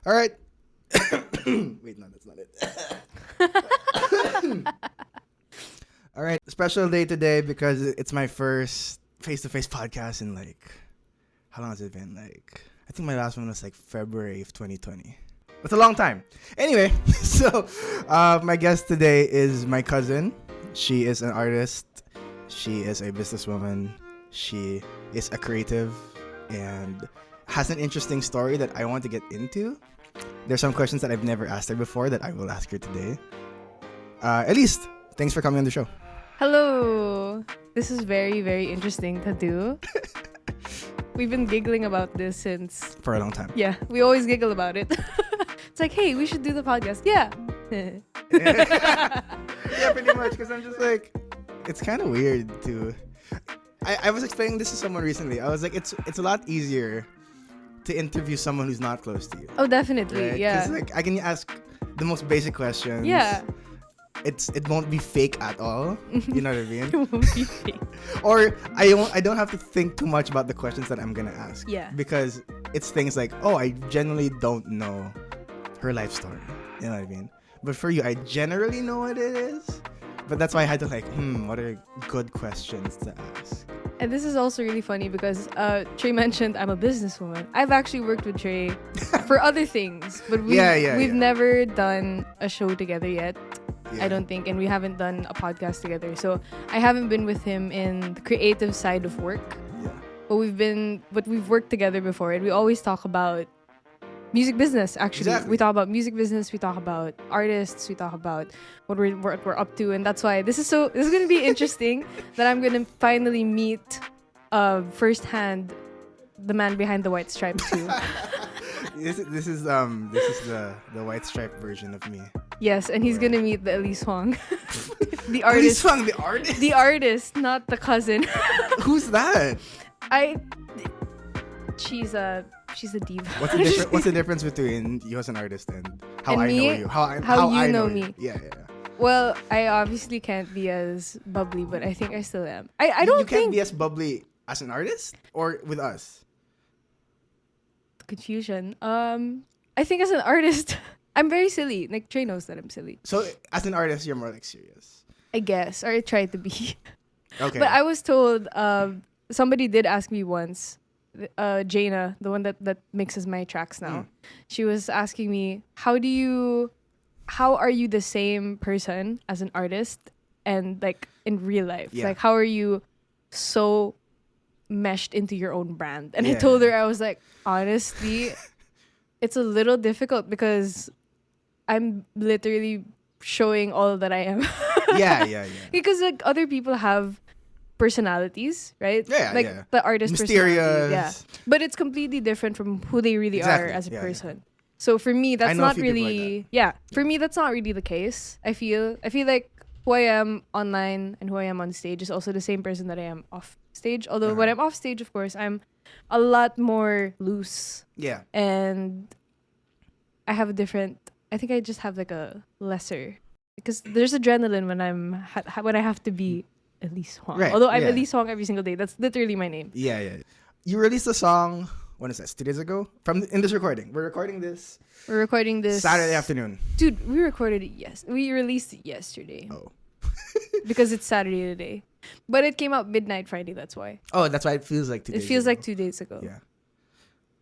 All right. Wait, no, that's not it. All right. Special day today because it's my first face-to-face podcast in how long has it been? I think my last one was February of 2020. It's a long time. Anyway, so my guest today is my cousin. She is an artist. She is a businesswoman. She is a creative and has an interesting story that I want to get into. There's some questions that I've never asked her before that I will ask her today. Elise, thanks for coming on the show. Hello. This is very, very interesting to do. We've been giggling about this since... For a long time. Yeah, we always giggle about it. It's like, hey, we should do the podcast. Yeah. Yeah, pretty much. Because I'm just it's kind of weird to... I was explaining this to someone recently. I was like, it's a lot easier to interview someone who's not close to you. Oh, definitely. Right? Yeah. Because I can ask the most basic questions. Yeah. It won't be fake at all. You know what I mean? It won't be fake. Or I don't have to think too much about the questions that I'm gonna ask. Yeah. Because it's things like, I genuinely don't know her life story. You know what I mean? But for you, I generally know what it is. But that's why I had to what are good questions to ask? And this is also really funny because Trey mentioned I'm a businesswoman. I've actually worked with Trey for other things, but we've never done a show together yet. Yeah. I don't think, and we haven't done a podcast together. So I haven't been with him in the creative side of work. Yeah. But we've worked together before, and we always talk about music business. Actually, exactly. We talk about music business. We talk about artists. We talk about what we're up to, and that's why this is going to be interesting. That I'm going to finally meet firsthand the man behind the white stripe too. This is the white stripe version of me. Yes, and he's gonna meet the Elise Huang, the artist. Elise Huang, the artist. The artist, not the cousin. Who's that? She's a diva. What's the difference between you as an artist and how and I me? know you? How you I know me? Yeah. Well, I obviously can't be as bubbly, but I think I still am. I You don't can't be as bubbly as an artist or with us. Confusion. I think as an artist, I'm very silly. Trey knows that I'm silly. So as an artist, you're more serious. I guess, or I try to be. Okay. But I was told, somebody did ask me once, Jaina, the one that mixes my tracks now. She was asking me, how are you the same person as an artist and in real life? Yeah. How are you so meshed into your own brand? And I told her, I was like, honestly, it's a little difficult because I'm literally showing all that I am. Yeah. Because other people have personalities, right? Yeah. The artist mysterious. personality. Yeah. But it's completely different from who they really are as a person. Yeah. So for me, that's not really for me that's not really the case. I feel like who I am online and who I am on stage is also the same person that I am off stage. Although when I'm off stage, of course, I'm a lot more loose. Yeah. And I have I think I just have a lesser, because there's adrenaline when I have to be Elise Huang. Right, Although I'm Elise Huang every single day. That's literally my name. Yeah. You released a song, when is that, 2 days ago? In this recording. We're recording this Saturday afternoon. Dude, we recorded it, we released it yesterday. Oh. Because it's Saturday today. But it came out midnight Friday, that's why. Oh, that's why it feels like 2 days ago. It feels like 2 days ago.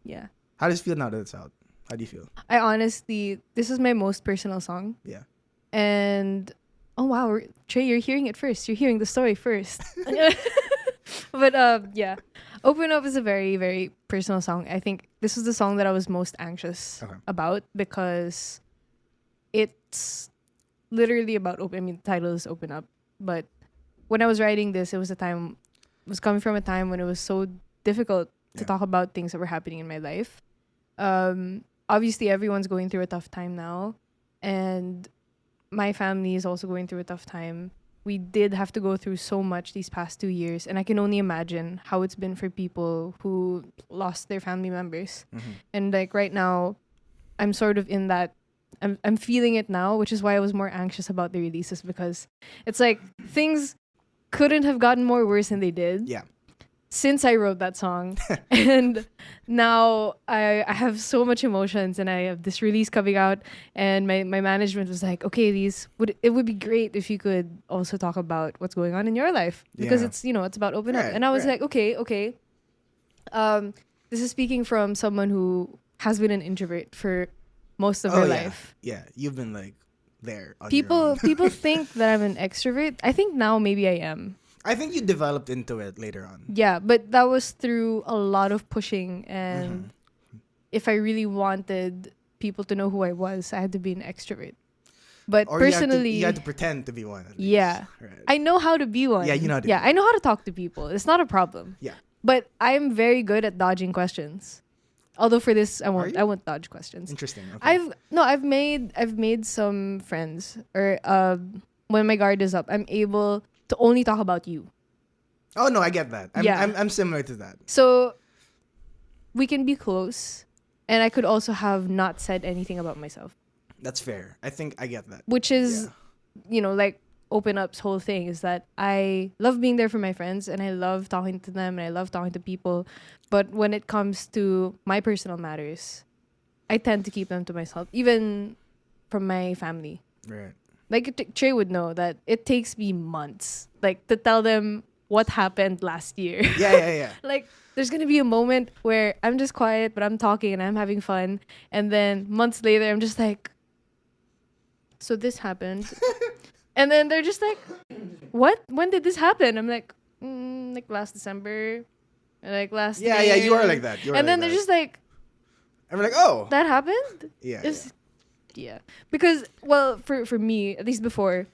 Yeah. How does it feel now that it's out? How do you feel? I honestly, this is my most personal song. Yeah. And, oh wow, Trey, you're hearing it first. You're hearing the story first. But yeah. Open Up is a very, very personal song. I think this was the song that I was most anxious about because it's literally about the title is Open Up. But when I was writing this, it was coming from a time when it was so difficult to talk about things that were happening in my life. Obviously, everyone's going through a tough time now. And my family is also going through a tough time. We did have to go through so much these past 2 years. And I can only imagine how it's been for people who lost their family members. Mm-hmm. And right now, I'm sort of in that. I'm feeling it now, which is why I was more anxious about the releases, because it's things couldn't have gotten more worse than they did. Yeah. since I wrote that song. And now I have so much emotions, and I have this release coming out, and my management was like, okay, it would be great if you could also talk about what's going on in your life, because it's, it's about open up. And I was like, okay. This is speaking from someone who has been an introvert for most of their life. Yeah, you've been like there on your People own. people think that I'm an extrovert. I think now maybe I am. I think you developed into it later on. Yeah, but that was through a lot of pushing, and if I really wanted people to know who I was, I had to be an extrovert. But Or personally, you had to pretend to be one. At least. Yeah, Right. I know how to be one. Yeah, you know how to. Yeah, I know how to talk to people. It's not a problem. Yeah. But I'm very good at dodging questions. Although for this, I won't dodge questions. Interesting. Okay. I've made some friends, or when my guard is up, I'm able to only talk about you. Oh no, I get that. I'm similar to that. So we can be close, and I could also have not said anything about myself. That's fair. I think I get that. Which is, like Open Up's whole thing is that I love being there for my friends, and I love talking to them, and I love talking to people. But when it comes to my personal matters, I tend to keep them to myself, even from my family. Right. Like Trey would know that it takes me months, like, to tell them what happened last year. Yeah. Like, there's gonna be a moment where I'm just quiet, but I'm talking and I'm having fun, and then months later, I'm just like, so this happened. And then they're just like, what? When did this happen? I'm like, like last December, like last year. Yeah, you are like that. And then they're just like, I'm like, oh, that happened? Yeah. Because, well, for me, at least before,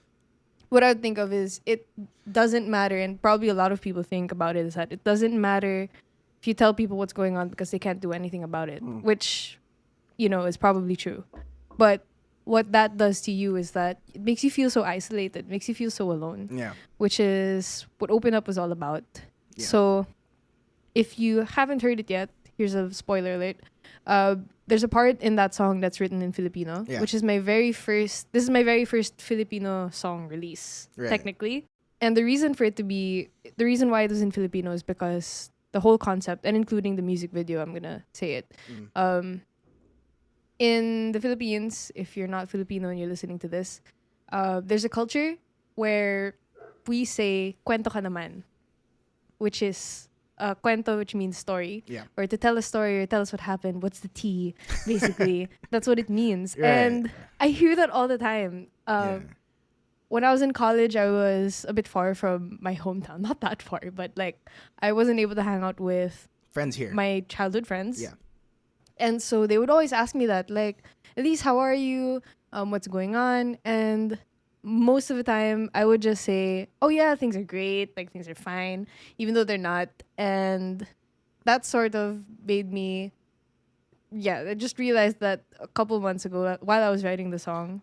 what I would think of is it doesn't matter, and probably a lot of people think about it, is that it doesn't matter if you tell people what's going on because they can't do anything about it, which, is probably true. But what that does to you is that it makes you feel so isolated, makes you feel so alone. Yeah. Which is what Open Up was all about. Yeah. So if you haven't heard it yet, here's a spoiler alert. There's a part in that song that's written in Filipino, which is this is my very first Filipino song release, technically. And the reason why it was in Filipino is because the whole concept, and including the music video, I'm gonna say it. In the Philippines, if you're not Filipino and you're listening to this, there's a culture where we say "kwento ka naman," which is kwento, which means story, or to tell a story or tell us what happened. What's the tea? Basically, that's what it means. Right. And I hear that all the time. When I was in college, I was a bit far from my hometown. Not that far, but like I wasn't able to hang out with friends here, my childhood friends. Yeah. And so they would always ask me that, like, Elise, how are you? What's going on? And most of the time, I would just say, oh yeah, things are great. Like, things are fine, even though they're not. And that sort of made me, I just realized that a couple months ago, while I was writing the song,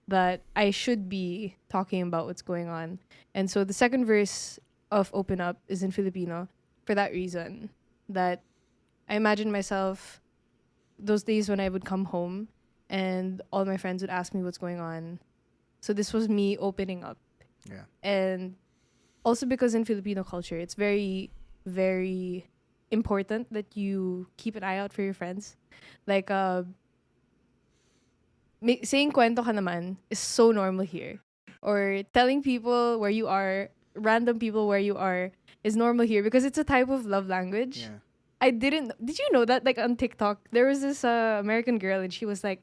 that I should be talking about what's going on. And so the second verse of Open Up is in Filipino for that reason, that I imagine myself those days when I would come home and all my friends would ask me what's going on. So this was me opening up. Yeah. And also because in Filipino culture, it's very, very important that you keep an eye out for your friends. Like, saying kwento ka naman is so normal here. Or telling people where you are, random people where you are, is normal here because it's a type of love language. Yeah. Did you know that, like, on TikTok, there was this American girl and she was like,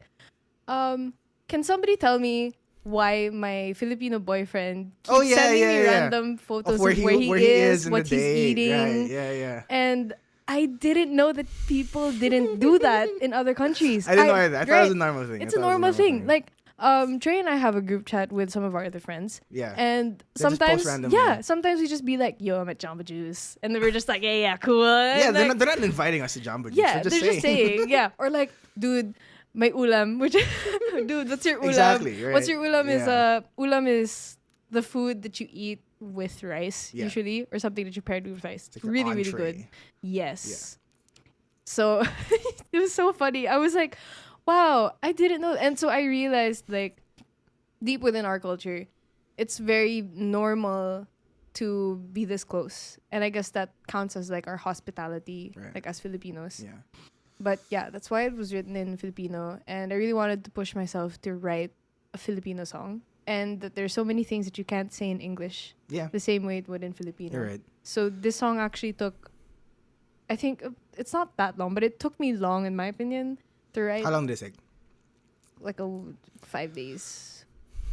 can somebody tell me why my Filipino boyfriend keeps sending me random photos of where he is, what he's eating. Right. Yeah. And I didn't know that people didn't do that in other countries. I didn't know either. I thought it was a normal thing. It's a normal thing. Like, Trey and I have a group chat with some of our other friends. Yeah. And sometimes we just be like, yo, I'm at Jamba Juice. And then we're just like, yeah, cool. Yeah, and they're like, not inviting us to Jamba Juice. Yeah, they're just saying. Yeah. Or like, dude, my ulam. Which, dude, what's your ulam? Exactly, right. What's your ulam ulam is the food that you eat with rice, usually, or something that you paired with rice. It's like really, really good. Yes. Yeah. So, it was so funny. I was like, wow, I didn't know. And so I realized, like, deep within our culture, it's very normal to be this close. And I guess that counts as like our hospitality, Right. like as Filipinos. Yeah. But yeah, that's why it was written in Filipino. And I really wanted to push myself to write a Filipino song. And that there's so many things that you can't say in English Yeah. the same way it would in Filipino. You're right. So this song actually took, I think it's not that long, but it took me long, in my opinion, to write. How long did it take? Like 5 days.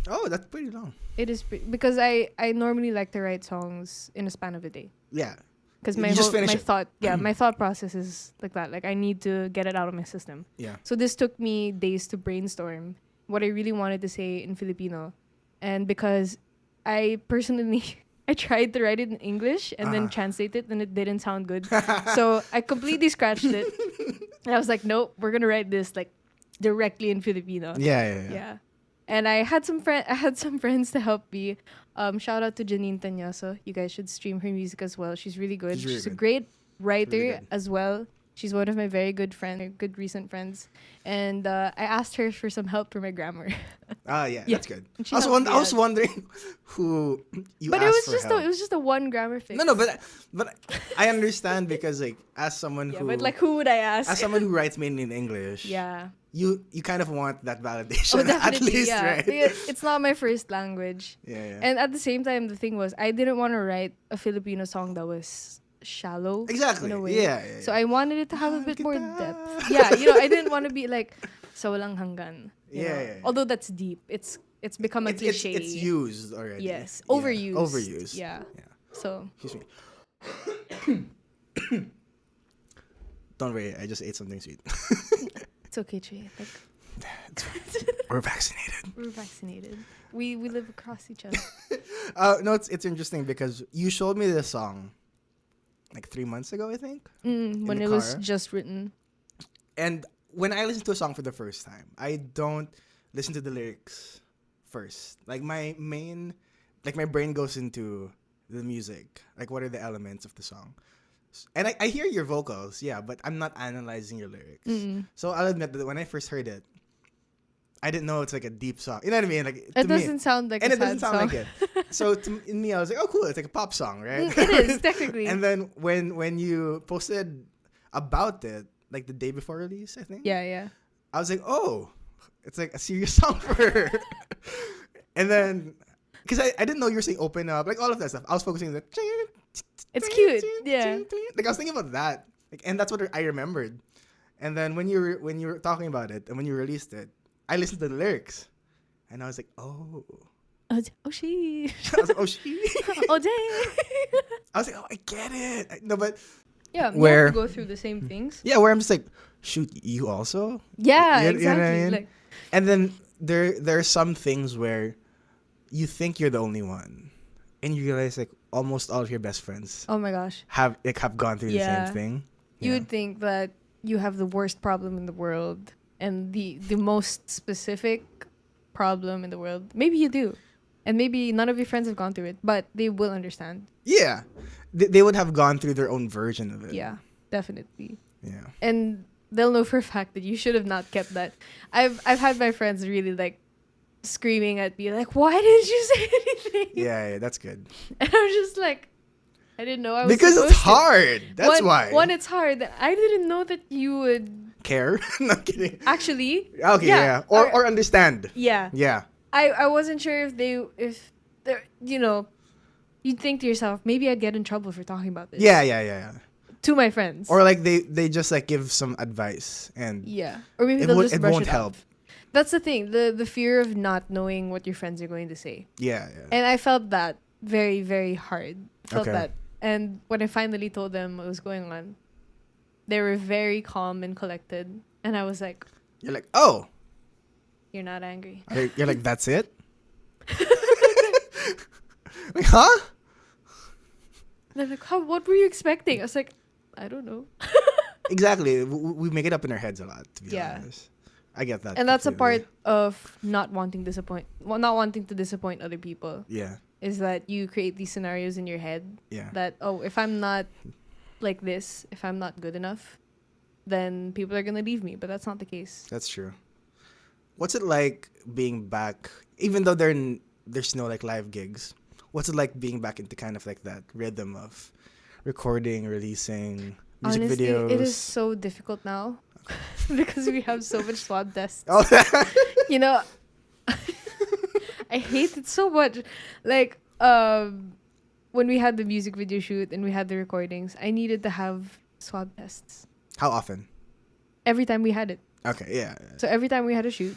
Oh, that's pretty long. It is because I normally like to write songs in a span of a day. Yeah. Because You my just finish it. my thought process is like that. Like I need to get it out of my system. Yeah. So this took me days to brainstorm what I really wanted to say in Filipino, and because I personally I tried to write it in English and then translate it, and it didn't sound good. So I completely scratched it. And I was like, nope, we're gonna write this like directly in Filipino. Yeah. And I had some friends to help me. Shout out to Janine Tanyaso. You guys should stream her music as well. She's really good. She's a great writer really as well. She's one of my very good recent friends. And I asked her for some help for my grammar. Yeah, that's good. And she I helped me was out. wondering who you But asked it was for just help. it was just a one grammar fix. No, but I understand because like as someone Yeah, who but like who would I ask? as someone who writes mainly in English, Yeah. you kind of want that validation Oh, definitely. at least, yeah. right? It's not my first language. Yeah. And at the same time, the thing was, I didn't want to write a Filipino song that was shallow. Exactly. In a way. Yeah. So I wanted it to have a Mahal bit more kita. depth. Yeah, I didn't want to be like, sa walang hanggan. You know? Yeah. Although that's deep. It's become a cliche. It's used already. Yes. Yeah. Overused. Yeah. Yeah. So. Excuse me. Don't worry, I just ate something sweet. It's okay, Trey. Like, We're vaccinated. we're vaccinated. We live across each other. No, it's interesting because you showed me this song like 3 months ago, I think. When the it was car. just written. And when I listen to a song for the first time, I don't listen to the lyrics first. Like my brain goes into the music. Like what are the elements of the song? And I hear your vocals, yeah, but I'm not analyzing your lyrics. So I'll admit that when I first heard it, I didn't know it's like a deep song. You know what I mean? Like It doesn't sound like and a it doesn't sad sound song. like it. So in me, I was like, oh, cool, it's like a pop song, right? It is, technically. And then when you posted about it, like the day before release, I think. Yeah. I was like, oh, it's like a serious song for her. And then, because I didn't know you were saying open up, like all of that stuff. I was focusing on the. It's cute. Yeah. Like I was thinking about that, like, and that's what I remembered. And then when you were talking about it and when you released it, I listened to the lyrics, and I was like, oh. Oh, she. I was like, oh, she. Oh, dang. I was like, oh, I get it. No, but Yeah, you Where- have to go through the same things. yeah, where I'm just like, shoot, you also. Yeah, You know what I exactly. mean? Like, And then there are some things where you think you're the only one, and you realize like almost all of your best friends oh my gosh. have gone through the Yeah. same thing. You Yeah. would think that you have the worst problem in the world and the most specific problem in the world. Maybe you do. And maybe none of your friends have gone through it, but they will understand. Yeah, they would have gone through their own version of it. Yeah, definitely. Yeah. And they'll know for a fact that you should have not kept that. I've had my friends really like screaming at me like, why didn't you say anything? Yeah, that's good. And I'm just like, I didn't know I was Because supposed it's to. hard. That's why. One, it's hard. I didn't know that you would Care? Not kidding. actually. Okay, yeah. Or understand. Yeah. Yeah. I wasn't sure if they're, you'd think to yourself, maybe I'd get in trouble for talking about this. Yeah. To my friends. Or like they just like give some advice and yeah. Or maybe they'll just it brush won't it help. off. That's the thing. The fear of not knowing what your friends are going to say. Yeah. And I felt that very, very hard. Felt Okay. that. And when I finally told them what was going on, they were very calm and collected. And I was like, You're like, oh. you're not angry. You're like, that's it? Like, huh? And they're like, what were you expecting? I was like, I don't know. Exactly. We make it up in our heads a lot, to be Yeah. honest. I get that. And that's a completely. part of not wanting to disappoint other people. Yeah. Is that you create these scenarios in your head Yeah. that, oh, if I'm not like this, if I'm not good enough, then people are gonna leave me. But that's not the case. That's true. What's it like being back, even though there's no like live gigs? what's it like being back into kind of like that rhythm of recording, releasing music Honestly, videos? it is so difficult now because we have so much swab tests. Oh, You know, I hate it so much. Like, when we had the music video shoot and we had the recordings, I needed to have swab tests how often? every time we had it. Okay, yeah. So every time we had a shoot,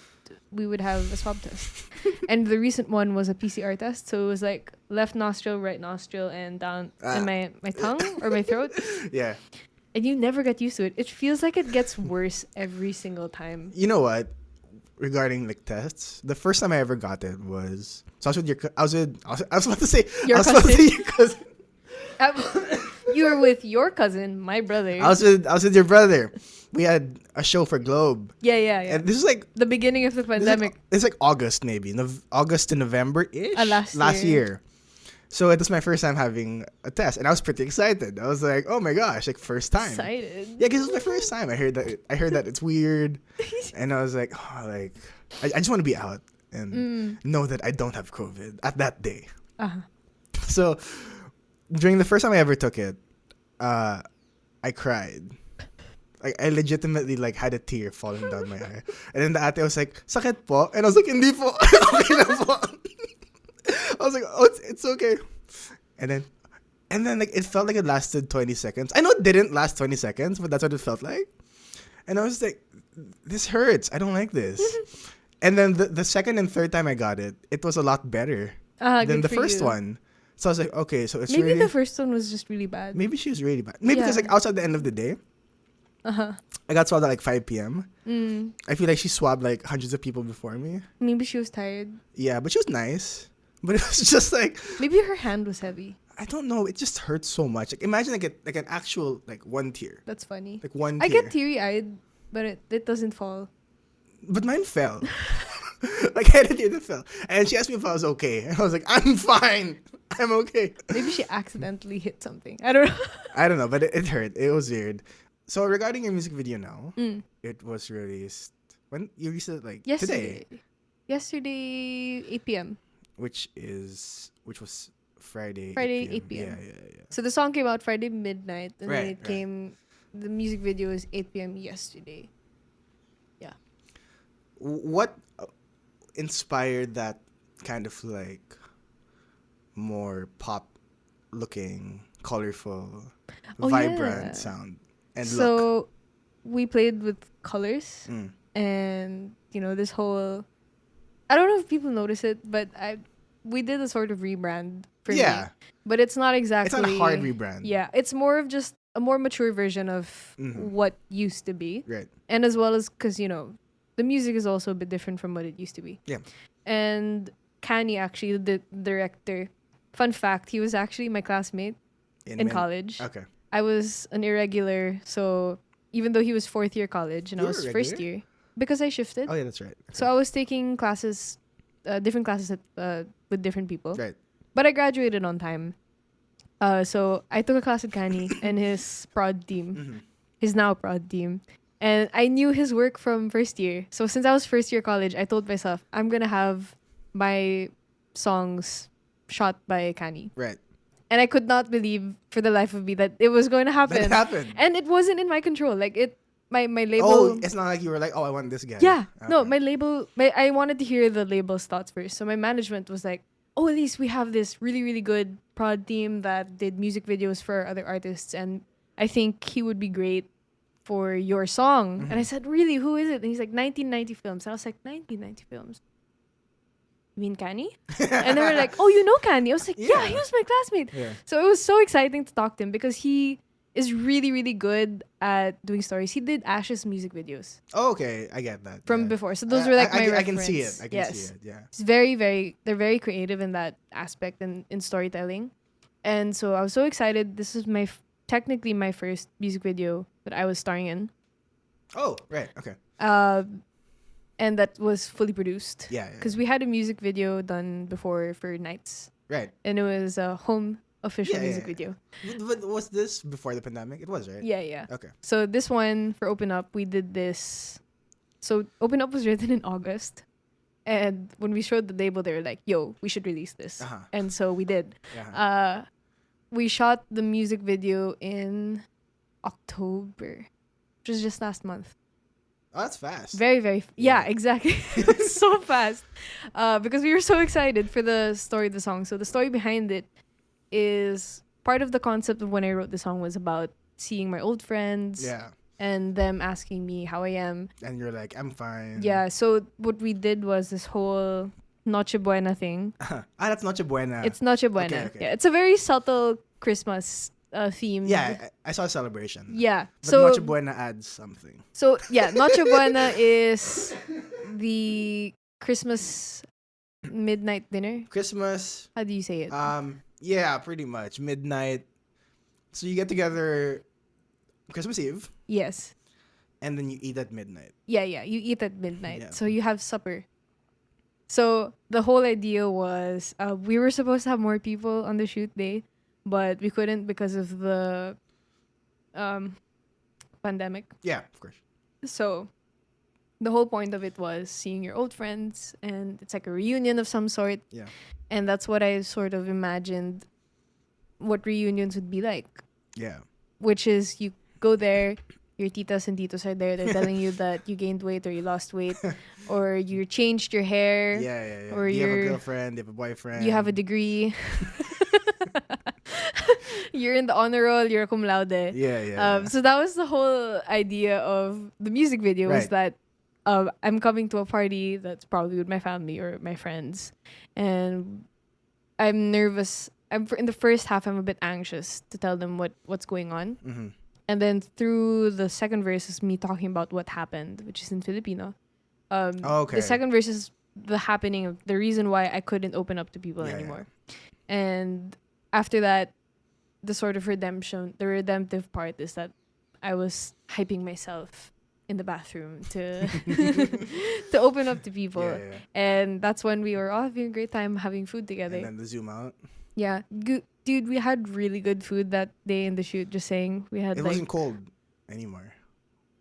we would have a swab test. And the recent one was a PCR test. So it was like left nostril, right nostril, and down in my tongue or my throat. Yeah. And you never get used to it. It feels like it gets worse every single time. You know what? Regarding like tests, the first time I ever got it was I was with your I was about to say Your I was about to say your cousin. You were with your cousin, my brother. I was with your brother. We had a show for Globe. Yeah. And this is like The beginning of the pandemic. It's like August maybe, August to November ish. Last year. So it was my first time having a test, and I was pretty excited. I was like, "Oh my gosh, like first time!" Excited. Yeah, because it was my first time. I heard that it's weird, and I was like, "Oh, like I just want to be out and know that I don't have COVID at that day." So during the first time I ever took it, I cried. Like I legitimately like had a tear falling down my eye, and then the ate was like, "Sakit po," and I was like, "Hindi po." Okay na po. I was like, "Oh, it's okay," and then like it felt like it lasted 20 seconds. I know it didn't last 20 seconds, but that's what it felt like, and I was like, "This hurts. I don't like this." And then the second and third time I got it, it was a lot better than the first one. So I was like, okay, so it's maybe really, the first one was just really bad. maybe she was really bad. Maybe because like outside the end of the day. I got swabbed at like 5 p.m. I feel like she swabbed like hundreds of people before me. Maybe she was tired. Yeah, but she was nice. But it was just like, maybe her hand was heavy. I don't know. It just hurts so much. Like imagine like an actual like one tear. That's funny. Like one I tear. get teary-eyed, but it doesn't fall. But mine fell. Like I had a tear that fell. And she asked me if I was okay. And I was like, I'm fine. I'm okay. Maybe she accidentally hit something. I don't know. I don't know, but it hurt. It was weird. So regarding your music video now, it was released when you released it like Yesterday. today. Yesterday, 8 p.m. Which was Friday. Friday, 8 p.m. Yeah. So the song came out Friday midnight, and then Right. came. The music video is 8 p.m. yesterday. Yeah. What inspired that kind of like more pop looking, colorful, vibrant sound and look? So we played with colors, and this whole. I don't know if people notice it, but we did a sort of rebrand for me. But it's not exactly. It's not a hard rebrand. Yeah, it's more of just a more mature version of what used to be. Right. And as well as because the music is also a bit different from what it used to be. Yeah. And Kanye, actually, the director, fun fact, he was actually my classmate in college. Okay. I was an irregular, so even though he was fourth year college and I was first year, because I shifted. Oh yeah, that's right. Okay. So I was taking classes, different classes with different people. Right. But I graduated on time. So I took a class with Kanye and his prod team, his now prod team. And I knew his work from first year. So since I was first year college, I told myself, I'm going to have my songs shot by Kanye. Right. And I could not believe for the life of me that it was going to happen. That happened. And it wasn't in my control. Like my label. Oh, it's not like you were like, oh, I want this guy. Yeah. Okay. No, my label, I wanted to hear the label's thoughts first. So my management was like, oh, at least we have this really, really good prod team that did music videos for other artists. And I think he would be great for your song. And I said, really, who is it? And he's like, 1990 Films. And I was like, 1990 Films? You mean Kanye? And they were like, oh, you know Kanye? I was like, yeah, he was my classmate. Yeah. So it was so exciting to talk to him because he is really, really good at doing stories. He did Ash's music videos. Oh, okay. I get that. From before. So those were like my reference. I can see it. I can see it. Yeah. It's very, very, they're very creative in that aspect and in storytelling. And so I was so excited. This is technically my first music video that I was starring in. Oh, right. Okay. And that was fully produced. Yeah. Because we had a music video done before for Nights. Right. And it was a home official music video. But was this before the pandemic? It was, right? Yeah. Okay. So this one for Open Up, we did this. So Open Up was written in August. And when we showed the label, they were like, "Yo, we should release this." And so we did. We shot the music video in October, which was just last month. Oh, that's fast. Very, very. Yeah, exactly. It was so fast. Because we were so excited for the story of the song. So the story behind it is part of the concept of when I wrote the song was about seeing my old friends. Yeah. And them asking me how I am. And you're like, I'm fine. Yeah, so what we did was this whole Noche Buena thing. That's Noche Buena. It's Noche Buena. Okay. Yeah, it's a very subtle Christmas theme. Yeah, I saw a celebration. Yeah. But so Noche Buena adds something. So, yeah, Noche Buena is the Christmas midnight dinner. Christmas. How do you say it? Yeah, pretty much. Midnight. So you get together Christmas Eve. Yes. And then you eat at midnight. Yeah, you eat at midnight. Yeah. So you have supper. So the whole idea was we were supposed to have more people on the shoot day, but we couldn't because of the pandemic. Yeah, of course. So the whole point of it was seeing your old friends, and it's like a reunion of some sort. Yeah. And that's what I sort of imagined what reunions would be like. Yeah. Which is you go there, your titas and titos are there. They're telling you that you gained weight or you lost weight or you changed your hair. Yeah. Or you have a girlfriend, you have a boyfriend. You have a degree. You're in the honor roll, you're a cum laude. Yeah. So that was the whole idea of the music video was that I'm coming to a party that's probably with my family or my friends. And I'm nervous. In the first half, I'm a bit anxious to tell them what's going on. Mm-hmm. And then through the second verse is me talking about what happened, which is in Filipino. The second verse is the happening of the reason why I couldn't open up to people anymore. Yeah. And after that, the sort of the redemptive part is that I was hyping myself in the bathroom to to open up to people. Yeah. And that's when we were all having a great time having food together. And then the zoom out. Yeah. Dude, we had really good food that day in the shoot. Just saying. It wasn't cold anymore.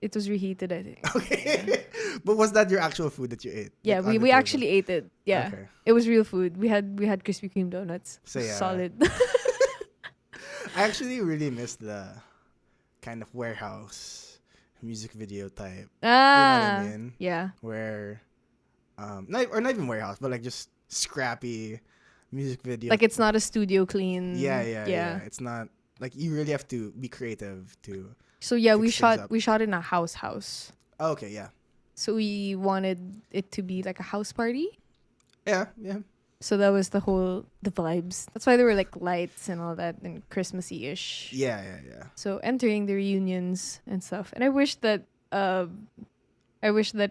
It was reheated, I think. Okay. Yeah. But was that your actual food that you ate? Yeah, like we actually ate it. Yeah. Okay. It was real food. We had Krispy Kreme donuts. So yeah. Solid. I actually really miss the kind of warehouse music video type. You know what I mean? Yeah. Where not even warehouse, but like just scrappy music video. Like it's not a studio clean. Yeah. It's not like you really have to be creative to. So yeah, we shot in a house. Oh, okay, yeah. So we wanted it to be like a house party. Yeah. So that was the vibes. That's why there were like lights and all that and Christmassy-ish. Yeah. So entering the reunions and stuff. And I wish that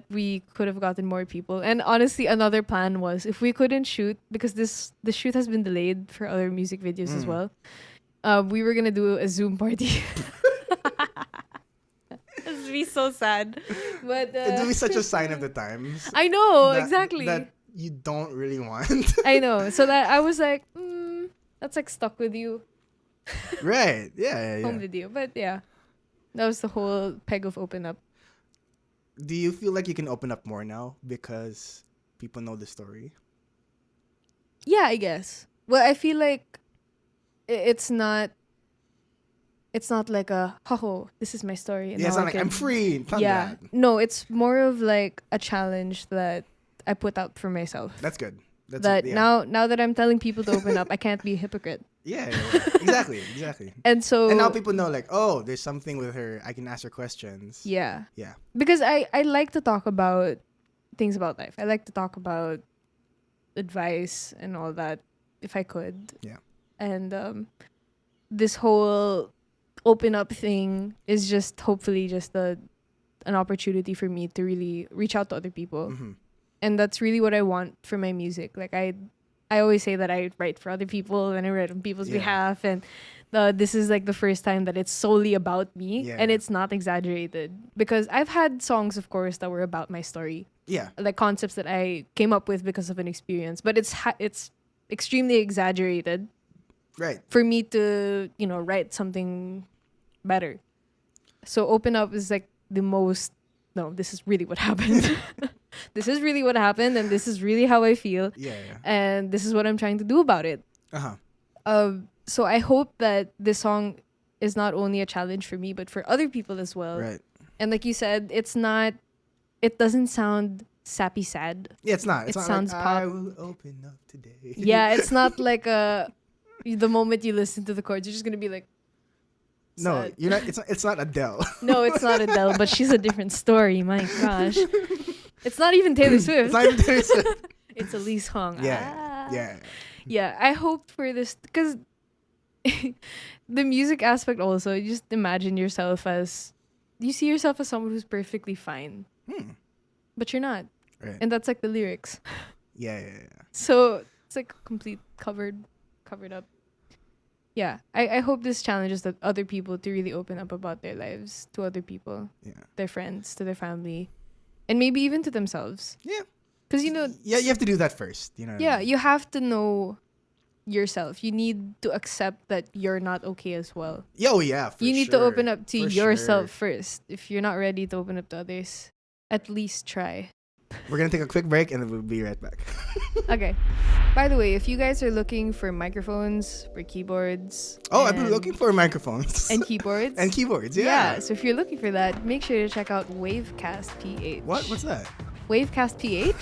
we could have gotten more people. And honestly, another plan was if we couldn't shoot, because the shoot has been delayed for other music videos as well. We were gonna do a Zoom party. This would be so sad. But it would be such a sign of the times. I know, exactly. That you don't really want. I know. So that I was like, that's like stuck with you. Right. Yeah. Home video. But yeah. That was the whole peg of open up. Do you feel like you can open up more now because people know the story? Yeah, I guess. Well, I feel like it's not like this is my story. And it's not like I'm free. Yeah. No, it's more of like a challenge that I put out for myself. That's good. Now that I'm telling people to open up, I can't be a hypocrite. Yeah. Exactly. And now people know like, oh, there's something with her. I can ask her questions. Yeah. Yeah. Because I like to talk about things about life. I like to talk about advice and all that if I could. Yeah. And this whole open up thing is just hopefully just an opportunity for me to really reach out to other people. Mm-hmm. And that's really what I want for my music. Like I always say that I write for other people and I write on people's behalf. And this is like the first time that it's solely about me. Yeah. And it's not exaggerated. Because I've had songs, of course, that were about my story. Yeah. Like concepts that I came up with because of an experience. But it's extremely exaggerated. Right. For me to, write something better. So open up is like the most... No, this is really what happened. this is really what happened, and this is really how I feel. Yeah. And this is what I'm trying to do about it. So I hope that this song is not only a challenge for me, but for other people as well. Right. And like you said, it doesn't sound sappy sad. Yeah, it's not. It's it not sounds like, pop. I will open up today. Yeah, it's not like the moment you listen to the chords, you're just gonna be like, no, sad. you're not. It's not Adele. No, it's not Adele, but she's a different story. My gosh, it's not even Taylor Swift. It's not even Taylor Swift. It's Elise Huang. Yeah. I hope for this because the music aspect also. You just imagine yourself as you see yourself as someone who's perfectly fine, but you're not. Right. And that's like the lyrics. Yeah. So it's like complete covered up. Yeah, I hope this challenges that other people to really open up about their lives to other people, their friends, to their family, and maybe even to themselves. Yeah, because you have to do that first. Yeah, you have to know yourself. You need to accept that you're not okay as well. Oh yeah, you need to open up to yourself first. If you're not ready to open up to others, at least try. We're going to take a quick break and then we'll be right back. Okay. By the way, if you guys are looking for microphones, for keyboards... I've been looking for microphones. And keyboards. And keyboards, yeah. So if you're looking for that, make sure to check out Wavecast PH. What's that? Wavecast PH?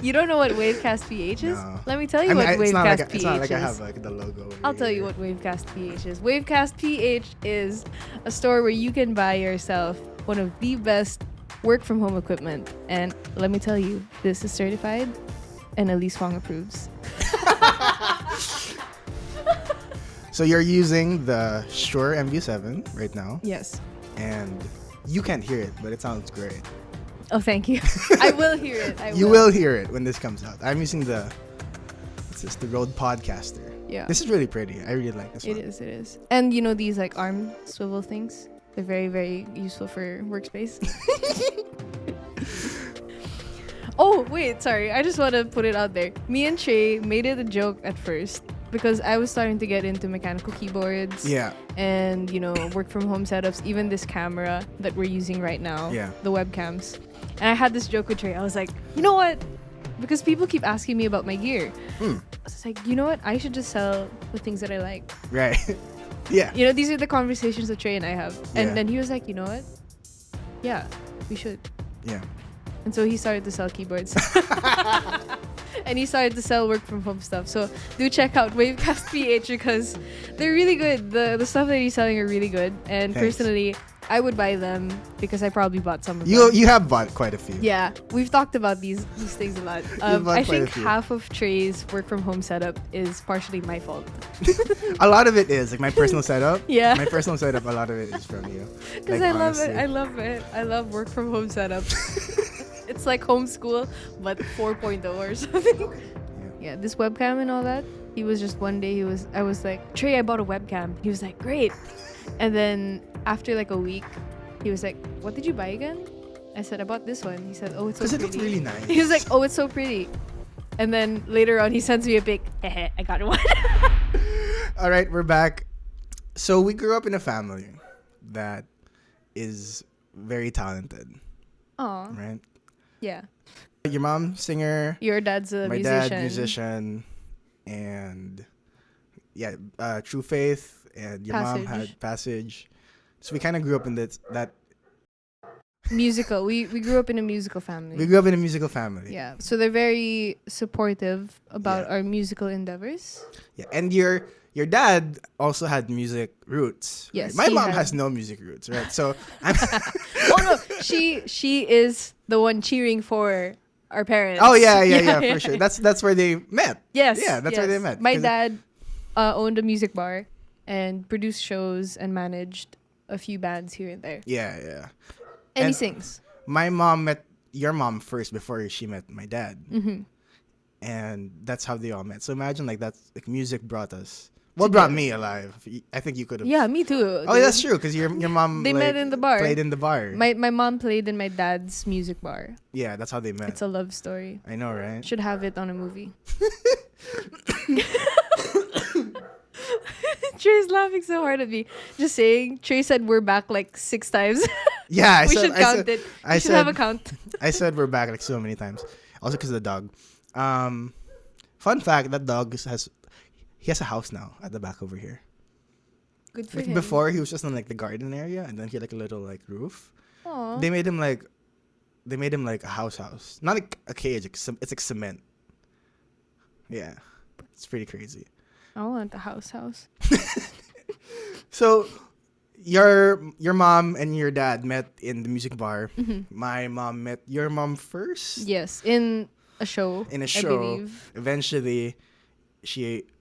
You don't know what Wavecast PH is? No. Let me tell you what Wavecast PH is. It's not like I have like the logo. I'll tell you what Wavecast PH is. Wavecast PH is a store where you can buy yourself one of the best work from home equipment, and let me tell you, this is certified and Elise Huang approves. So you're using the Shure MV7 right now. Yes. And you can't hear it, but it sounds great. Oh, thank you. I will hear it. You will hear it when this comes out. I'm using the Rode Podcaster. Yeah. This is really pretty. I really like this one. It is. And you know these like arm swivel things? They're very, very useful for workspace. Oh, wait, sorry. I just want to put it out there. Me and Trey made it a joke at first because I was starting to get into mechanical keyboards. Yeah. And, work from home setups, even this camera that we're using right now. Yeah. The webcams. And I had this joke with Trey. I was like, you know what? Because people keep asking me about my gear. I was like, you know what? I should just sell the things that I like. Right. Yeah. These are the conversations that Trey and I have. And then he was like, you know what? Yeah, we should. Yeah. And so he started to sell keyboards. And he started to sell work from home stuff. So do check out Wavecast PH because they're really good. The stuff that he's selling are really good. And personally, I would buy them because I probably bought some of them. You have bought quite a few. Yeah, we've talked about these things a lot. I think half of Trey's work from home setup is partially my fault. A lot of it is like my personal setup. Yeah. My personal setup, a lot of it is from you. Because I love it. I love it. I love work from home setup. It's like homeschool, but 4.0 or something. Yeah, this webcam and all that. He was just one day, I was like, Trey, I bought a webcam. He was like, great. And then after like a week, he was like, what did you buy again? I said, I bought this one. He said, oh, it's so pretty. Because it looks really nice. He was like, oh, it's so pretty. And then later on, he sends me a pic. I got one. All right, we're back. So we grew up in a family that is very talented. Aw. Right? Yeah. Your mom, singer. Your dad's a musician. My dad, musician. And True Faith. And your mom had Passage. So we kind of grew up in that musical. We grew up in a musical family. Yeah. So they're very supportive about our musical endeavors. Yeah. And your dad also had music roots. Yes. Right? My mom has no music roots, right? So oh no, she is the one cheering for our parents. Oh yeah, for sure. That's where they met. Yes. Yeah, that's where they met. My dad owned a music bar and produced shows and managed a few bands here and there. Yeah. And he sings. My mom met your mom first before she met my dad. Mm-hmm. And that's how they all met. So imagine that's like music brought us. Well, brought me alive. I think you could have. Yeah, me too. Oh, that's true. Because your mom they met in the bar. Played in the bar. My mom played in my dad's music bar. Yeah, that's how they met. It's a love story. I know, right? Should have it on a movie. Trey's laughing so hard at me. Just saying, Trey said we're back like 6 times. Yeah, we should count it. We should have a count. I said we're back like so many times. Also because of the dog. Fun fact, that dog has a house now at the back over here. Good for Like him. before he was just in like the garden area, and then he had like a little like roof. Aww. They made him like a house. Not like a cage, it's like cement. Yeah. It's pretty crazy. I want the house. So your mom and your dad met in the music bar. Mm-hmm. My mom met your mom first. Yes, in a show. I believe. Eventually,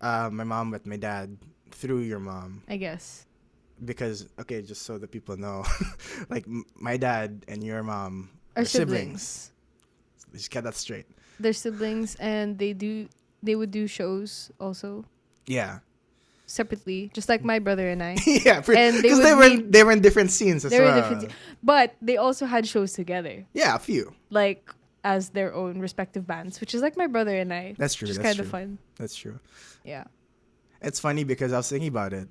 my mom met my dad through your mom. I guess. Because just so that people know, like my dad and your mom are siblings. Just get that straight. They're siblings, and they would do shows also. Yeah. Separately, just like my brother and I. Yeah, and because they were in different scenes as well. But they also had shows together. Yeah, a few. Like as their own respective bands, which is like my brother and I. That's true. Which is that's kind true. of fun. That's true. Yeah. It's funny because I was thinking about it.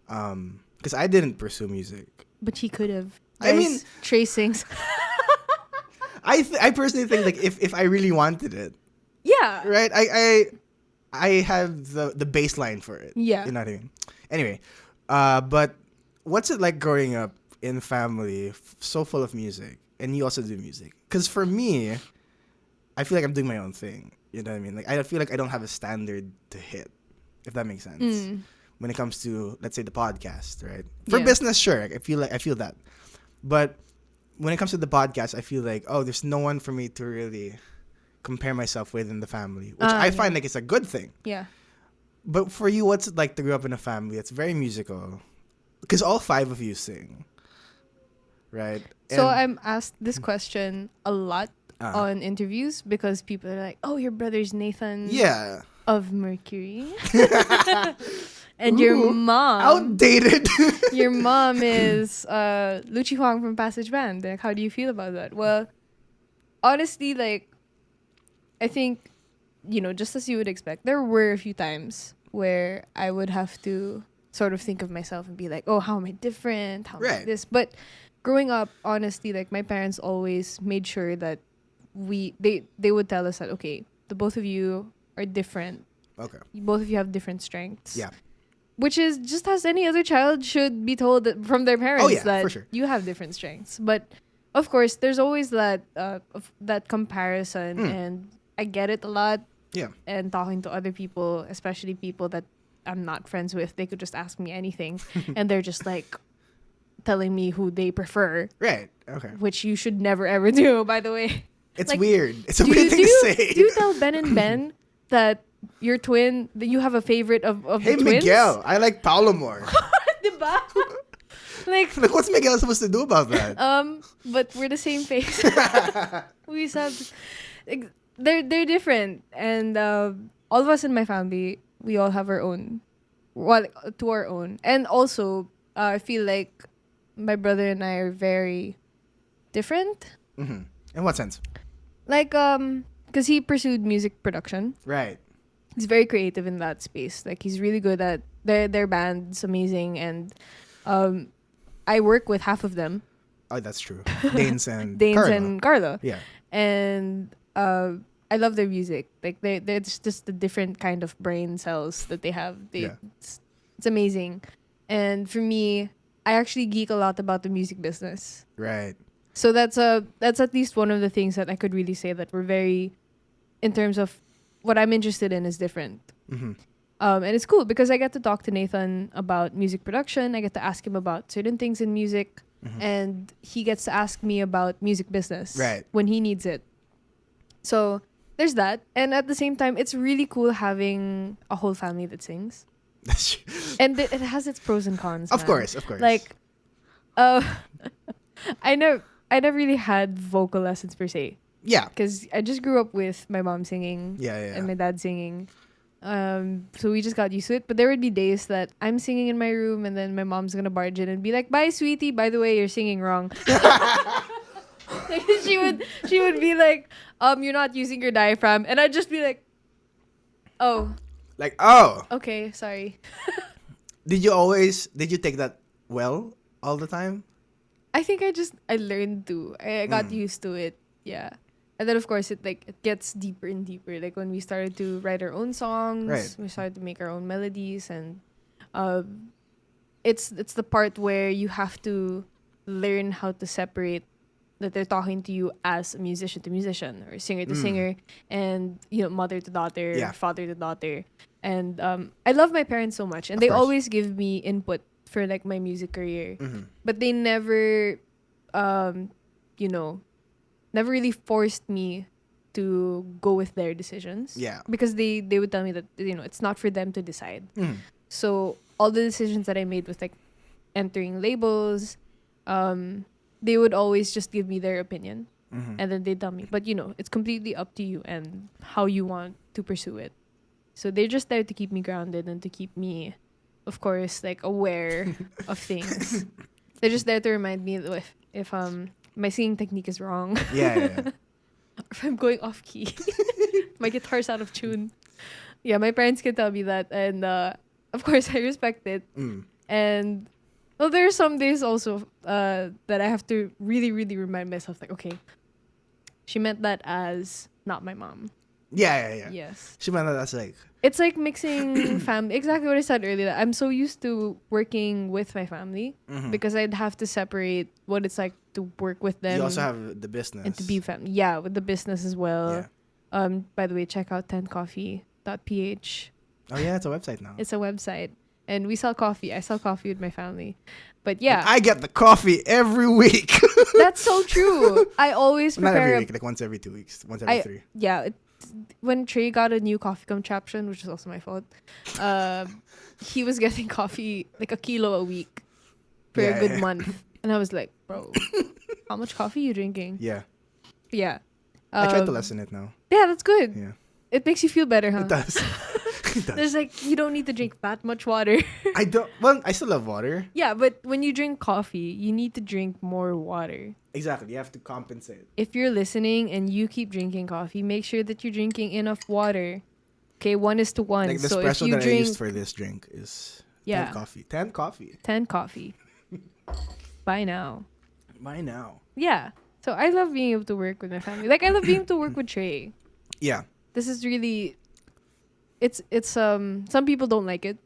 Because I didn't pursue music. But he could have. I mean, Trey sings. I personally think like if I really wanted it. Yeah. Right? I have the baseline for it. Yeah. You know what I mean? Anyway, but what's it like growing up in family so full of music, and you also do music? Because for me, I feel like I'm doing my own thing. You know what I mean? Like I feel like I don't have a standard to hit, if that makes sense. When it comes to, let's say, the podcast, right? For business, sure. I feel that. But when it comes to the podcast, I feel like, there's no one for me to really compare myself with in the family, which I find like it's a good thing. Yeah. But for you, what's it like to grow up in a family that's very musical? Because all 5 of you sing, right? So I'm asked this question a lot on interviews because people are like, "Oh, your brother's Nathan." Yeah. Of Mercury. And your mom. Outdated. Your mom is Lucci Huang from Passage Band. Like, how do you feel about that? Well, honestly, like, I think, just as you would expect, there were a few times where I would have to sort of think of myself and be like, oh, how am I different? How am I this? But growing up, honestly, like, my parents always made sure that they would tell us that, okay, the both of you are different. Okay. Both of you have different strengths. Yeah. Which is just as any other child should be told from their parents that for sure. you have different strengths. But of course, there's always that comparison, and I get it a lot. Yeah. And talking to other people, especially people that I'm not friends with, they could just ask me anything, and they're just like telling me who they prefer. Right. Okay. Which you should never ever do, by the way. It's like, weird. It's a weird thing to say. Do you tell Ben&Ben that your twin, that you have a favorite of the twins? Hey, Miguel, I like Paolo more. Diba? like what's Miguel supposed to do about that? But we're the same face. We have, they're different, and all of us in my family, we all have our own, to our own, and also I feel like my brother and I are very different. Mm-hmm. In what sense? Like because he pursued music production. Right. He's very creative in that space. Like, he's really good at their band's amazing, and I work with half of them. Oh, that's true. Danes and Carlo. Yeah. And I love their music. Like, they're just the different kind of brain cells that they have. It's amazing. And for me, I actually geek a lot about the music business. Right. So that's at least one of the things that I could really say that we're very, in terms of what I'm interested in, is different. Mm-hmm. And it's cool because I get to talk to Nathan about music production. I get to ask him about certain things in music, and he gets to ask me about music business when he needs it. So there's that. And at the same time, it's really cool having a whole family that sings. That's true. And it has its pros and cons. Of course. Like, I never really had vocal lessons per se. Yeah. Because I just grew up with my mom singing and my dad singing. So we just got used to it. But there would be days that I'm singing in my room, and then my mom's going to barge in and be like, "Bye, sweetie. By the way, you're singing wrong." she would be like, "You're not using your diaphragm." And I'd just be like, "Oh. Like, oh. Okay, sorry." Did you take that well all the time? I think I learned to. I got used to it. Yeah. And then of course it gets deeper and deeper. Like when we started to write our own songs, Right. we started to make our own melodies, and it's the part where you have to learn how to separate that they're talking to you as a musician to musician or singer to singer, and mother to daughter, father to daughter. And I love my parents so much, and they always give me input for like my music career, but they never never really forced me to go with their decisions. Yeah. Because they would tell me that it's not for them to decide. So all the decisions that I made with like entering labels, they would always just give me their opinion, and then they tell me, but it's completely up to you and how you want to pursue it. So they're just there to keep me grounded and to keep me, of course, like aware of things. They're just there to remind me that if my singing technique is wrong. Yeah. If I'm going off key, my guitar's out of tune. Yeah, my parents can tell me that, and of course I respect it. And well, there are some days also that I have to really, really remind myself, like, okay, she meant that as not my mom. Yeah. Yes. She meant that as like... It's like mixing family. Exactly what I said earlier. I'm so used to working with my family because I'd have to separate what it's like to work with them. You also have the business. And to be family. Yeah, with the business as well. Yeah. By the way, check out 10coffee.ph. Oh yeah, it's a website now. It's a website. And we sell coffee. I sell coffee with my family. But yeah. And I get the coffee every week. That's so true. I always prepare... Not every week, like once every 2 weeks. Once every 3. Yeah. When Trey got a new coffee contraption, which is also my fault, he was getting coffee like a kilo a week for a good month. And I was like, bro, how much coffee are you drinking? Yeah. Yeah. I tried to lessen it now. Yeah, that's good. Yeah. It makes you feel better, huh? It does. There's like, you don't need to drink that much water. I still love water. Yeah, but when you drink coffee, you need to drink more water. Exactly. You have to compensate. If you're listening and you keep drinking coffee, make sure that you're drinking enough water. Okay, 1:1. Like the so espresso if you that drink, I used for this drink is 10 coffee. 10 coffee. 10 coffee. By now. Yeah. So I love being able to work with my family. Like I love being able to work with Trey. Yeah. This is really... It's some people don't like it.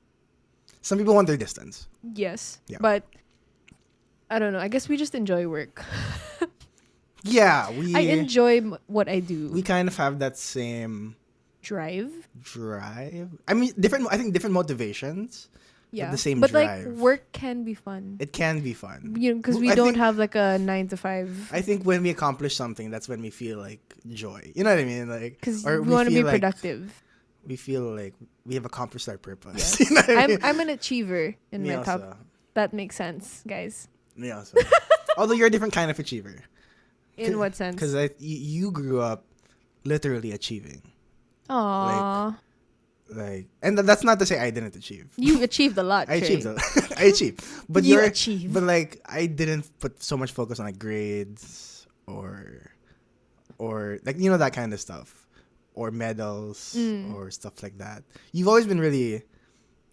Some people want their distance. Yes. Yeah. But I don't know. I guess we just enjoy work. Yeah, I enjoy what I do. We kind of have that same drive. I mean, I think different motivations. Yeah. But the same but drive. Like work can be fun. It can be fun. Because we don't have like a 9 to 5. I think when we accomplish something, that's when we feel like joy. You know what I mean? Like, because we want to be productive. We feel like we have accomplished our purpose. Yes. You know what I mean? I'm an achiever in Me my also. top. That makes sense, guys. Me also. Although you're a different kind of achiever. In what sense? Because you grew up literally achieving. Aww. And that's not to say I didn't achieve. You achieved a lot. I Trey. achieved. I achieved. But you achieved. But like I didn't put so much focus on like grades or like that kind of stuff. Or medals or stuff like that. You've always been really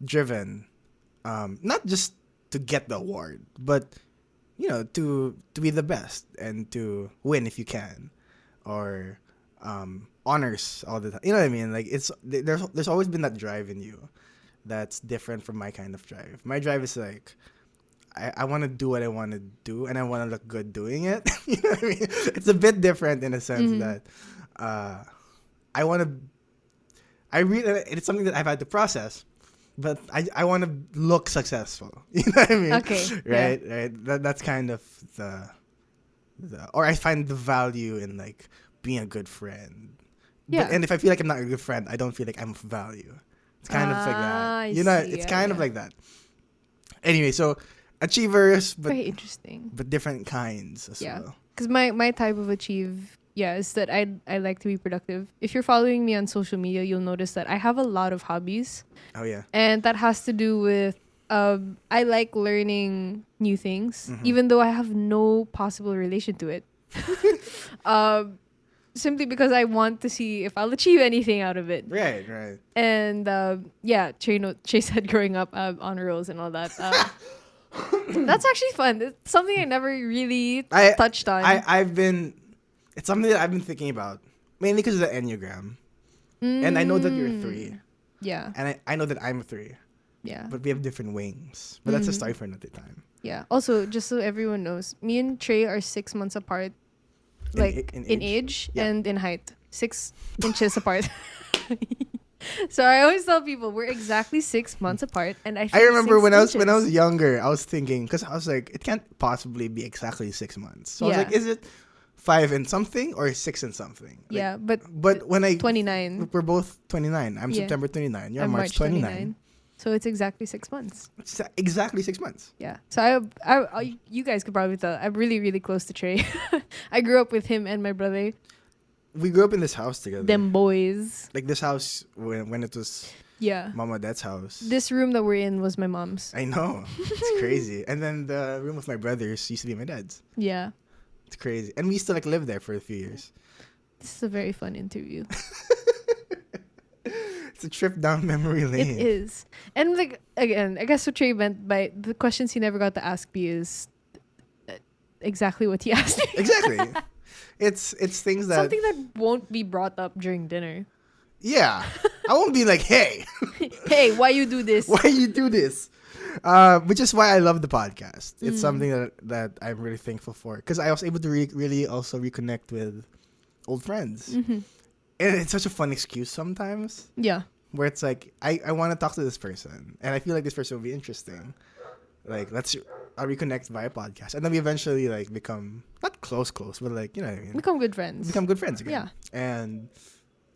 driven, not just to get the award, but to be the best and to win if you can, or honors all the time. You know what I mean? Like there's always been that drive in you, that's different from my kind of drive. My drive is like I want to do what I want to do and I want to look good doing it. You know what I mean? It's a bit different in a sense that. It's something that I've had to process, but I want to look successful. You know what I mean? Okay. Right. That's kind of or I find the value in like being a good friend. Yeah. And if I feel like I'm not a good friend, I don't feel like I'm of value. It's kind of like that. It's kind of like that. Anyway, so achievers, but very interesting. But different kinds as well. Because my type of is that I like to be productive. If you're following me on social media, you'll notice that I have a lot of hobbies. Oh yeah. And that has to do with I like learning new things, even though I have no possible relation to it. Simply because I want to see if I'll achieve anything out of it. Right. And Trey said growing up honor rolls and all that. That's actually fun. It's something I never really touched on. It's something that I've been thinking about, mainly because of the Enneagram. And I know that you're a 3. Yeah. And I know that I'm a 3. Yeah. But we have different wings. But that's a story for another time. Yeah. Also, just so everyone knows, me and Trey are 6 months apart. Like, in age and in height. 6 inches apart. So I always tell people we're exactly 6 months apart, and I remember when I was younger, I was thinking, because I was like, it can't possibly be exactly 6 months. So I was like, is it 5 and something or 6 and something? Like, yeah, but when I 29, we're both 29. I'm September 29. You're March 29. So it's exactly 6 months. It's exactly 6 months. Yeah. So I you guys could probably tell I'm really, really close to Trey. I grew up with him and my brother. We grew up in this house together. Them boys. Like this house when it was Mama Dad's house. This room that we're in was my mom's. I know. It's crazy. And then the room with my brothers used to be my dad's. Yeah. It's crazy. And we used to like live there for a few years. This is a very fun interview. It's a trip down memory lane. It is. And like, again, I guess what Trey meant by the questions he never got to ask me is exactly what he asked me. Exactly. It's things that... Something that won't be brought up during dinner. Yeah. I won't be like, hey. Hey, why you do this? Why you do this? Which is why I love the podcast. It's something that I'm really thankful for. Because I was able to really also reconnect with old friends. Mm-hmm. And it's such a fun excuse sometimes. Yeah. Where it's like, I want to talk to this person. And I feel like this person will be interesting. Like, I'll reconnect via podcast. And then we eventually, like, become, not close, but, like, you know what I mean? Become good friends. Become good friends again. Yeah. And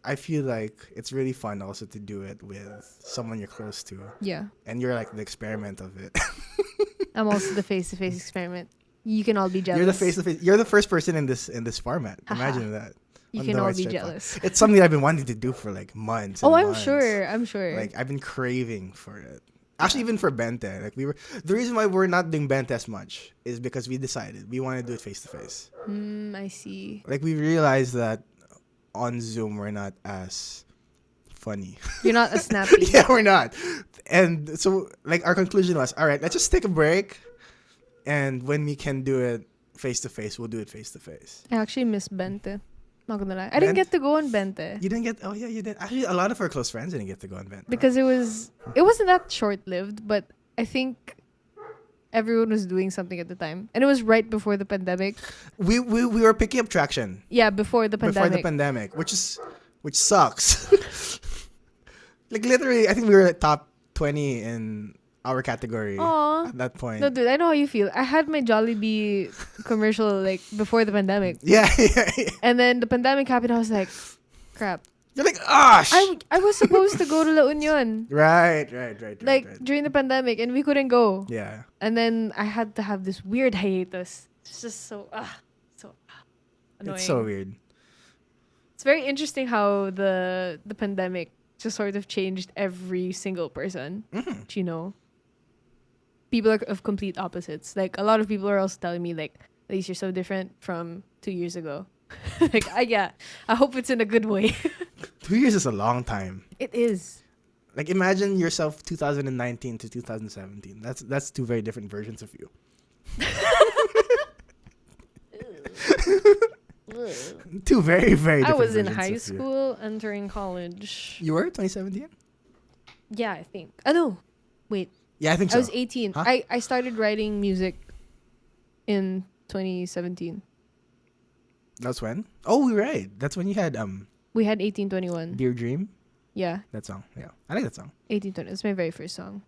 I feel like it's really fun also to do it with someone you're close to. Yeah. And you're, like, the experiment of it. I'm also the face-to-face experiment. You can all be jealous. You're the face-to-face. You're the first person in this format. Imagine that. You can all be jealous. It's something I've been wanting to do for like months. I'm sure. Like I've been craving for it. Actually, even for Bente, like the reason why we're not doing Bente as much is because we decided we want to do it face to face. I see. Like we realized that on Zoom we're not as funny. You're not as snappy. Yeah, we're not. And so like our conclusion was, all right, let's just take a break, and when we can do it face to face, we'll do it face to face. I actually miss Bente. Not gonna lie, I didn't get to go on Bente. You didn't get? Oh yeah, you did. Actually, a lot of our close friends didn't get to go on Bente because it wasn't that short lived. But I think everyone was doing something at the time, and it was right before the pandemic. We were picking up traction. Yeah, before the pandemic, which sucks. Like literally, I think we were at top 20 in our category. Aww. At that point. No, dude, I know how you feel. I had my Jollibee commercial like before the pandemic. Yeah. And then the pandemic happened. I was like, crap. You're like, gosh. I was supposed to go to La Union. Right. Like during the pandemic, and we couldn't go. Yeah. And then I had to have this weird hiatus. It's just so annoying. It's so weird. It's very interesting how the pandemic just sort of changed every single person. Mm-hmm. You know. People are of complete opposites. Like a lot of people are also telling me like, at least you're so different from 2 years ago. Like I hope it's in a good way. 2 years is a long time. It is. Like imagine yourself 2019 to 2017. That's two very different versions of you. Two very, very different I was in versions high of school, entering college. You were 2017? Yeah, I think. Oh no. Wait. Yeah, I think so. I was 18. Huh? I started writing music in 2017. That's when? Oh, right. That's when you had We had 1821. Dear Dream. Yeah. That song. Yeah. I like that song. 1820. It's my very first song.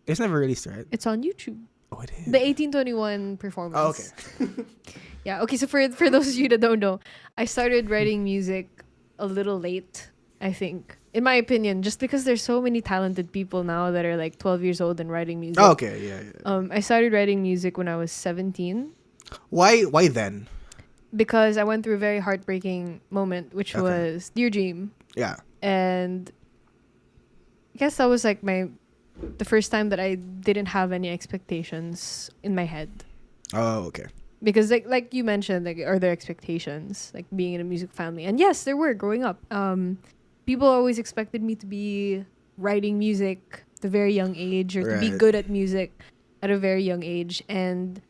It's never released, right? It's on YouTube. Oh, it is. The 1821 performance. Oh, okay. Yeah. Okay. So for those of you that don't know, I started writing music a little late, I think. In my opinion, just because there's so many talented people now that are like 12 years old and writing music. Oh, okay. Yeah. I started writing music when I was 17. Why then? Because I went through a very heartbreaking moment, which was Dear Dream. Yeah. And I guess that was like the first time that I didn't have any expectations in my head. Oh, okay. Because like you mentioned, like are there expectations, like being in a music family? And yes, there were growing up. People always expected me to be writing music at a very young age or to be good at music at a very young age. And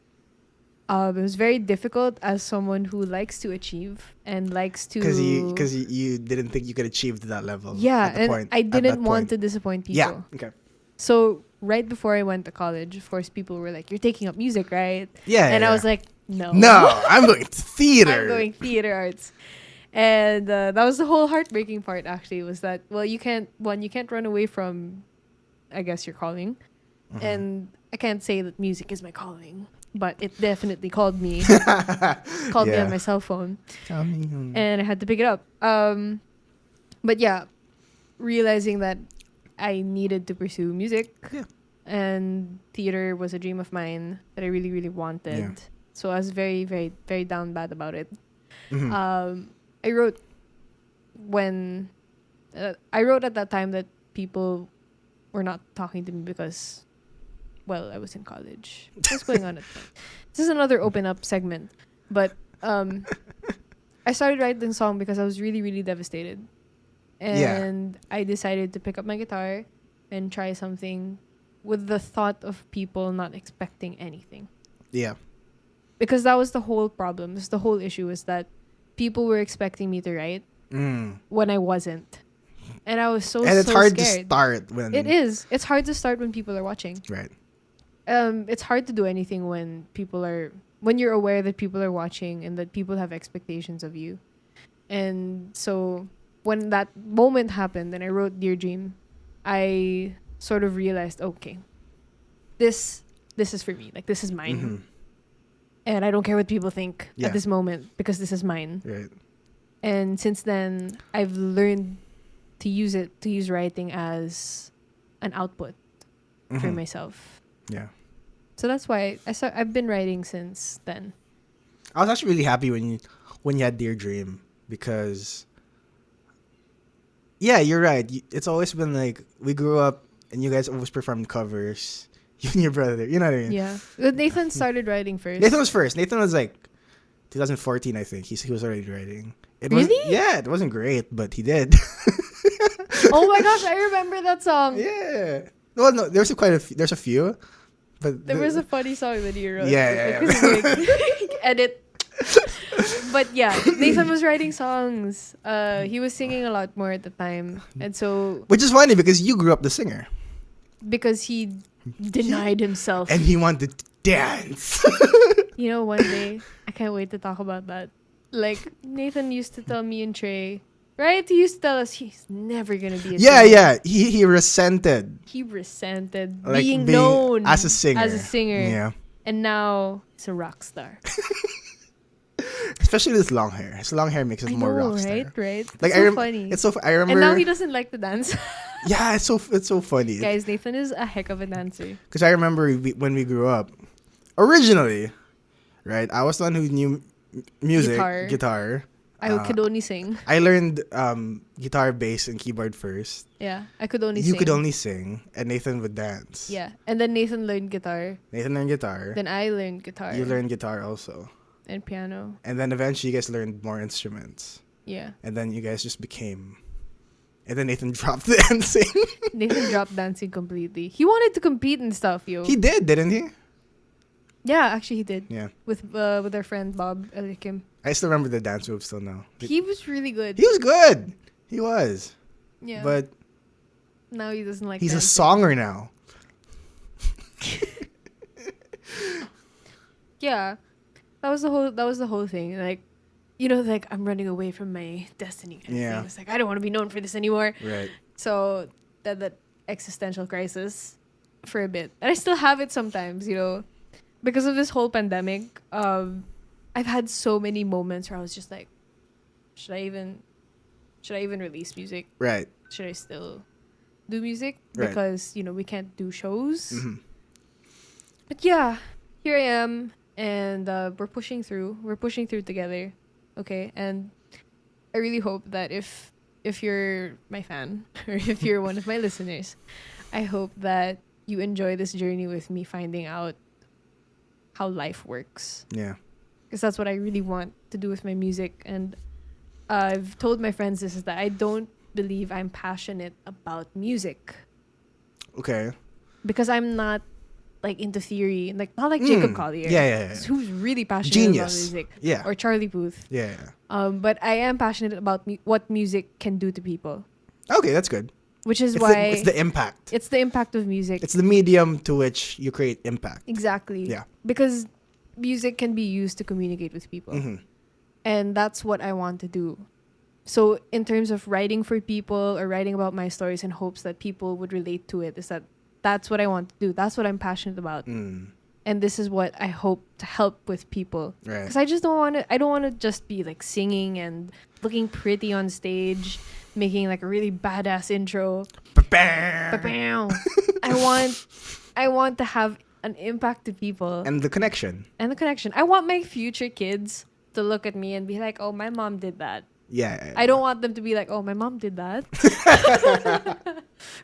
It was very difficult as someone who likes to achieve and likes to... Because you didn't think you could achieve to that level. Yeah, at the and point, I at that didn't want point. to disappoint people. Yeah, okay. So right before I went to college, of course, people were like, "You're taking up music, right?" Yeah, and yeah. I was like, "No, No, I'm going to theater. I'm going theater arts." And that was the whole heartbreaking part. Actually, was that you can't run away from, I guess, your calling, and I can't say that music is my calling, but it definitely called me, me on my cell phone, and I had to pick it up. But yeah, realizing that I needed to pursue music, and theater was a dream of mine that I really, really wanted. Yeah. So I was very, very, very down bad about it. Mm-hmm. I wrote at that time that people were not talking to me because, well, I was in college. What's going on at that? This is another open up segment, but I started writing the song because I was really, really devastated. And I decided to pick up my guitar and try something with the thought of people not expecting anything. Yeah. Because that was the whole problem. The whole issue is that people were expecting me to write when I wasn't. And I was so scared. And it's hard to start when... It is. It's hard to start when people are watching. Right. It's hard to do anything when you're aware that people are watching and that people have expectations of you. And so when that moment happened and I wrote Dear Dream, I sort of realized, okay, this is for me. Like, this is mine. Mm-hmm. And I don't care what people think at this moment because this is mine. Right. And since then, I've learned to use writing as an output for myself. Yeah. So that's why I've been writing since then. I was actually really happy when you had Dear Dream because... Yeah, you're right. It's always been like, we grew up and you guys always performed covers. You and your brother, you know what I mean? Yeah. But Nathan started writing first. Nathan was first. Nathan was like 2014, I think. He was already writing. Really? Yeah, it wasn't great, but he did. Oh my gosh, I remember that song. Yeah. Well, no, there's a few, but there was a funny song that he wrote. Yeah. Edit. But yeah, Nathan was writing songs. He was singing a lot more at the time, and so which is funny because you grew up the singer. Because he denied himself, and he wanted to dance. You know, one day I can't wait to talk about that. Like Nathan used to tell me and Trey, right? He used to tell us he's never gonna be a singer. Yeah. He resented. He resented Like being known as a singer. Yeah. And now he's a rock star. Especially with long hair. His long hair makes it more rock star. Right? Like so funny. It's so I remember. And now he doesn't like to dance. Yeah, it's so funny. Guys, Nathan is a heck of a dancer. Because I remember when we grew up, originally, right? I was the one who knew music, guitar. I could only sing. I learned guitar, bass, and keyboard first. Yeah, I could only sing. You could only sing, and Nathan would dance. Yeah, and then Nathan learned guitar. Nathan learned guitar. Then I learned guitar. You learned guitar also. And piano. And then eventually you guys learned more instruments. Yeah. And then you guys just became... And then Nathan dropped dancing. Nathan dropped dancing completely. He wanted to compete and stuff, yo. He did, didn't he? Yeah, actually he did. Yeah. With our friend Bob Elikim. I still remember the dance moves still now. He was really good. He was good. He was. Yeah. But now he doesn't like he's dancing. a songer now. Yeah. That was the whole thing. Like, you know, like I'm running away from my destiny. Kind of thing. It's like I don't want to be known for this anymore. Right. So that existential crisis for a bit. And I still have it sometimes, you know. Because of this whole pandemic, I've had so many moments where I was just like, should I even release music? Right. Should I still do music? Right. Because, you know, we can't do shows. Mm-hmm. But yeah, here I am. And we're pushing through. We're pushing through together. Okay? And I really hope that if you're my fan or if you're one of my listeners, I hope that you enjoy this journey with me finding out how life works. Yeah. Because that's what I really want to do with my music. And I've told my friends this is that I don't believe I'm passionate about music. Okay. Because I'm not like into theory, like not like Jacob Collier. Yeah. Who's really passionate Genius. about music. Yeah. Or Charlie Puth. Yeah. But I am passionate about what music can do to people. Okay, that's good. Which is It's why it's the impact. It's the impact of music. It's the medium to which you create impact. Exactly. Yeah. Because music can be used to communicate with people. Mm-hmm. And that's what I want to do. So in terms of writing for people or writing about my stories in hopes that people would relate to it, that's what I want to do. That's what I'm passionate about. And this is what I hope to help with people. Right. Because I just don't want to just be like singing and looking pretty on stage, making like a really badass intro. Ba-bam. I want to have an impact to people. And the connection. I want my future kids to look at me and be like, oh, my mom did that. Yeah. I don't want them to be like, oh, my mom did that.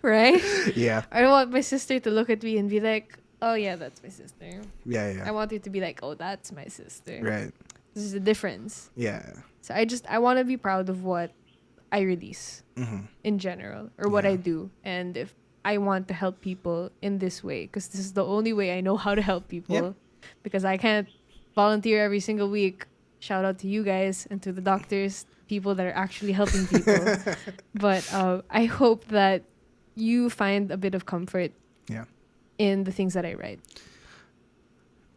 Right? Yeah. I don't want my sister to look at me and be like, oh, yeah, that's my sister. Yeah. I want her to be like, oh, that's my sister. Right. This is the difference. Yeah. So I want to be proud of what I release in general or what I do. And if I want to help people in this way, because this is the only way I know how to help people. Yep. Because I can't volunteer every single week. Shout out to you guys and to the doctors, people that are actually helping people. But I hope that you find a bit of comfort in the things that I write.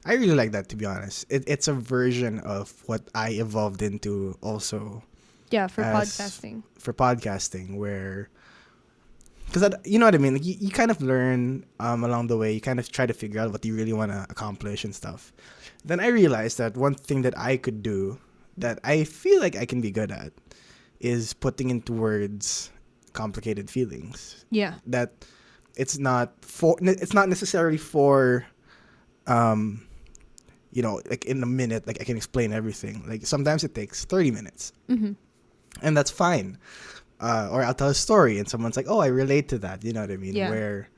I really like that, to be honest. It's a version of what I evolved into also. Yeah, for podcasting. Where... Because, you know what I mean? Like, you kind of learn along the way. You kind of try to figure out what you really want to accomplish and stuff. Then I realized that one thing that I could do that I feel like I can be good at is putting into words complicated feelings. Yeah. That it's not necessarily for, you know, like in a minute, like I can explain everything. Like sometimes it takes 30 minutes. Mm-hmm. And that's fine. Or I'll tell a story and someone's like, oh, I relate to that. You know what I mean? Yeah. Where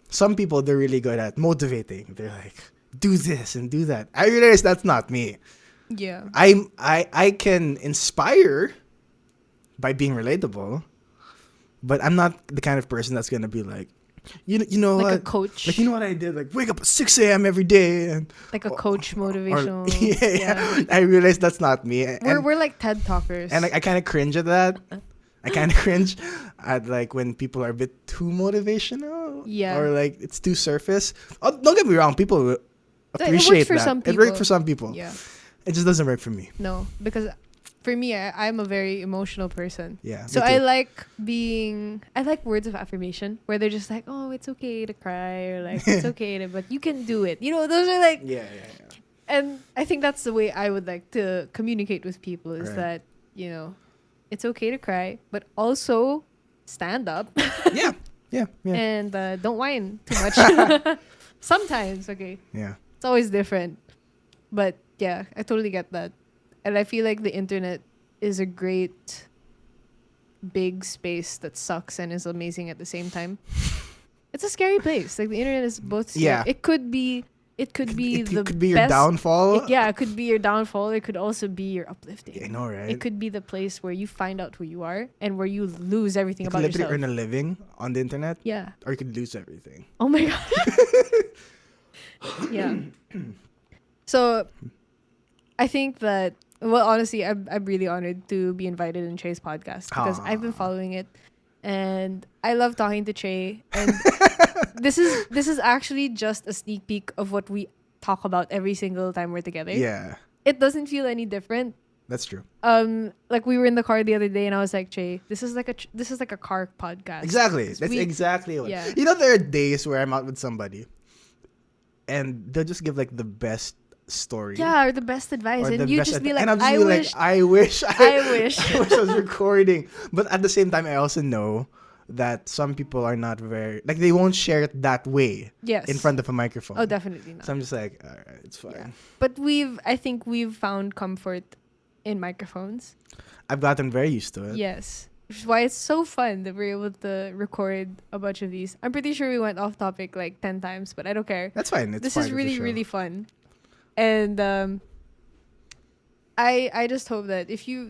some people, they're really good at motivating. They're like, do this and do that. I realize that's not me. Yeah. I can inspire by being relatable, but I'm not the kind of person that's going to be like, you know like what? a coach. Like, you know what I did? Like, wake up at 6 a.m. every day. And, like a coach motivational. Yeah. I realize that's not me. We're like TED talkers. And I kind of cringe at that. I kind of cringe at like when people are a bit too motivational. Yeah. Or like it's too surface. Oh, don't get me wrong. People appreciate that. It works for some people. Yeah. It just doesn't work for me. No, because for me, I'm a very emotional person. Yeah. So I like words of affirmation where they're just like, oh, it's okay to cry, or like, it's okay to, but you can do it. You know, those are like. Yeah. And I think that's the way I would like to communicate with people is that, you know, it's okay to cry, but also stand up. Yeah. And don't whine too much. Sometimes, okay. Yeah. It's always different. But yeah, I totally get that. And I feel like the internet is a great big space that sucks and is amazing at the same time. It's a scary place. Like the internet is both scary. Yeah. It could be It could be your downfall. It could be your downfall. It could also be your uplifting. Yeah, I know, right? It could be the place where you find out who you are and where you lose everything about yourself. You could literally earn a living on the internet. Yeah. Or you could lose everything. Oh my god. Yeah. So, I think that, well, honestly, I'm really honored to be invited in Trey's podcast because I've been following it, and I love talking to Trey. And this is actually just a sneak peek of what we talk about every single time we're together. Yeah. It doesn't feel any different. That's true. Like we were in the car the other day, and I was like, Trey, this is like a car podcast. Exactly. That's exactly what. Yeah. You know, there are days where I'm out with somebody, and they'll just give like the best story. Yeah, or the best advice, and you just be like, and I'm just I wish I was recording. But at the same time, I also know that some people are not very, like, they won't share it that way. Yes. In front of a microphone. Oh, definitely not. So I'm just like, all right, it's fine. Yeah. But I think we've found comfort in microphones. I've gotten very used to it. Yes. Which is why it's so fun that we're able to record a bunch of these. I'm pretty sure we went off topic like 10 times, but I don't care. That's fine. This is really, really fun. And I just hope that if you're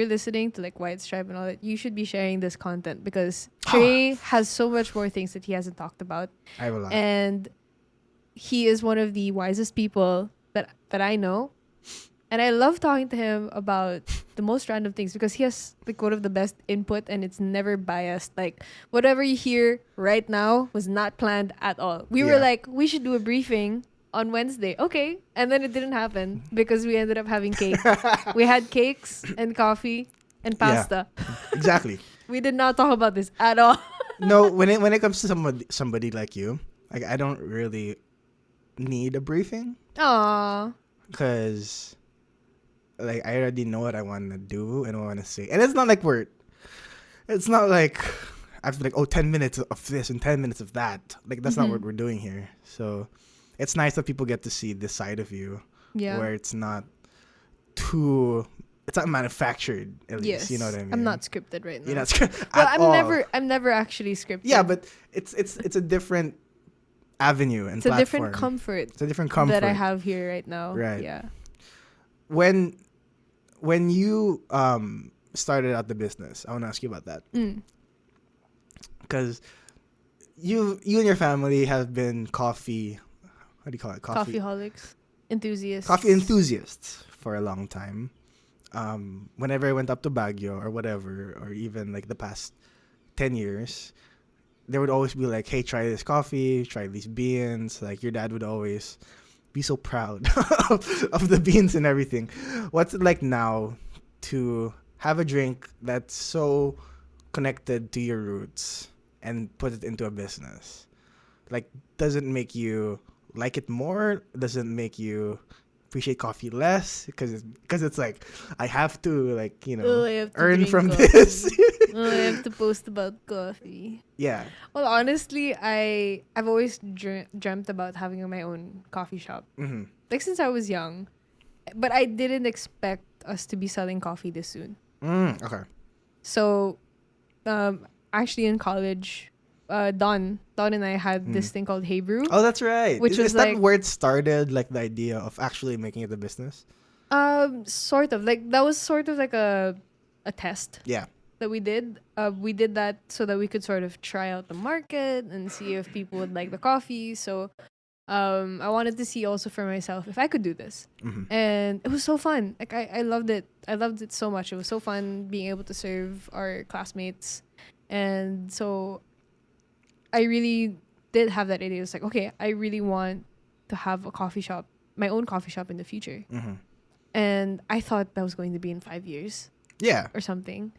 listening to like White Stripe and all that, you should be sharing this content because Trey has so much more things that he hasn't talked about. I have a lot. And he is one of the wisest people that I know. And I love talking to him about the most random things because he has like one of the best input and it's never biased. Like whatever you hear right now was not planned at all. We were like, we should do a briefing on Wednesday. Okay. And then it didn't happen because we ended up having cake. We had cakes and coffee and pasta. Yeah, exactly. We did not talk about this at all. No, when it comes to somebody like you, like I don't really need a briefing. Aww. Because like I already know what I want to do and what I want to say. And it's not like it's not like I have to be like, 10 minutes of this and 10 minutes of that. Like that's not what we're doing here. So it's nice that people get to see this side of you. Yeah. Where it's not manufactured, at least. Yes. You know what I mean? I'm not scripted right now. You're not scripted. Well, I'm never actually scripted. Yeah, but it's a different avenue and platform. It's a different comfort. It's a different comfort that I have here right now. Right. Yeah. When you started out the business, I want to ask you about that. Because you and your family have been coffee. What do you call it? Coffeeholics, enthusiasts. Coffee enthusiasts for a long time. Whenever I went up to Baguio or whatever, or even like the past 10 years, there would always be like, hey, try this coffee, try these beans. Like your dad would always be so proud of the beans and everything. What's it like now to have a drink that's so connected to your roots and put it into a business? Like, does it make you like it more? Does it make you appreciate coffee less? Because it's like, I have to, like, earn from coffee. this. I have to post about coffee. Yeah. Well, honestly, I've always dreamt about having my own coffee shop. Like since I was young. But I didn't expect us to be selling coffee this soon. Okay. So, actually in college, Don and I had this thing called Hey Brew. Oh, that's right. Which is that where it started, like the idea of actually making it a business? Sort of. Like that was sort of like a test. Yeah. That we did. We did that so that we could sort of try out the market and see if people would like the coffee. So I wanted to see also for myself if I could do this. And it was so fun. Like I loved it. I loved it so much. It was so fun being able to serve our classmates. And so I really did have that idea. It was like, okay, I really want to have a coffee shop, my own coffee shop in the future. And I thought that was going to be in 5 years. Yeah. Or something.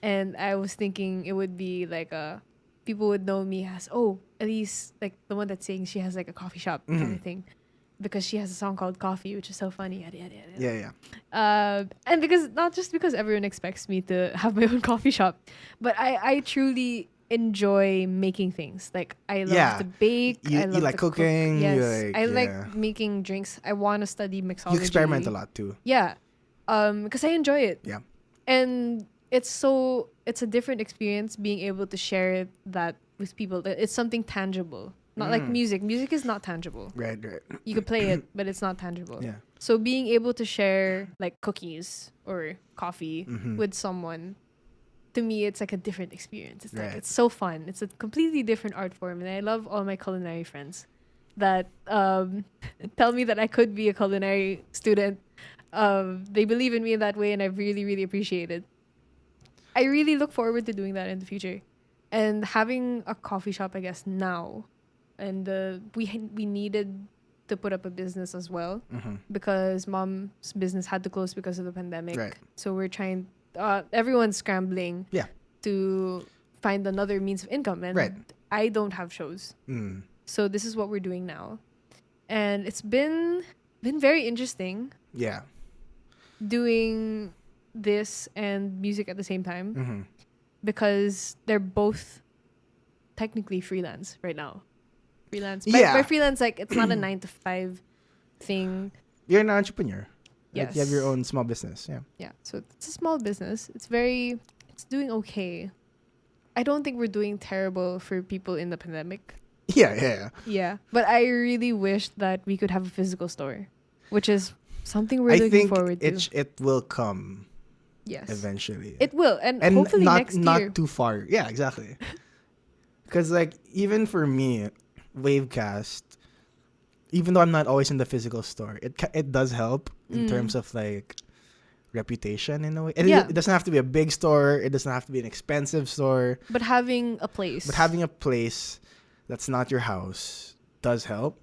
And I was thinking it would be like people would know me as, Elise, like the one that's saying she has like a coffee shop kind of thing. Because she has a song called Coffee, which is so funny. Yada, yada, yada. Yeah. And because, not just because everyone expects me to have my own coffee shop, but I truly enjoy making things. Like I love to bake. You like cooking. Yes. I like making drinks. I want to study mixology. You experiment a lot too. Yeah. Because I enjoy it. Yeah. And it's a different experience being able to share that with people. It's something tangible. Not like music. Music is not tangible. Right. You could play it, but it's not tangible. Yeah. So being able to share like cookies or coffee with someone, to me, it's like a different experience. It's like it's so fun. It's a completely different art form, and I love all my culinary friends that tell me that I could be a culinary student. They believe in me in that way, and I really, really appreciate it. I really look forward to doing that in the future, and having a coffee shop, I guess now, and we needed to put up a business as well because mom's business had to close because of the pandemic. Right. So we're trying. Everyone's scrambling. To find another means of income, and I don't have shows. So this is what we're doing now, and it's been very interesting. Yeah. Doing this and music at the same time because they're both technically freelance right now. Freelance. By freelance, like it's not a 9 to 5 thing. You're an entrepreneur. Yes. Like you have your own small business. Yeah. Yeah. So it's a small business. It's doing okay. I don't think we're doing terrible for people in the pandemic. Yeah. But I really wish that we could have a physical store, which is something we're looking forward to. It will come. Yes. Eventually. It will. And hopefully next year. Not too far. Yeah, exactly. Because like even for me, Wavecast, even though I'm not always in the physical store, it does help in terms of like reputation in a way. And it doesn't have to be a big store. It doesn't have to be an expensive store. But having a place. That's not your house does help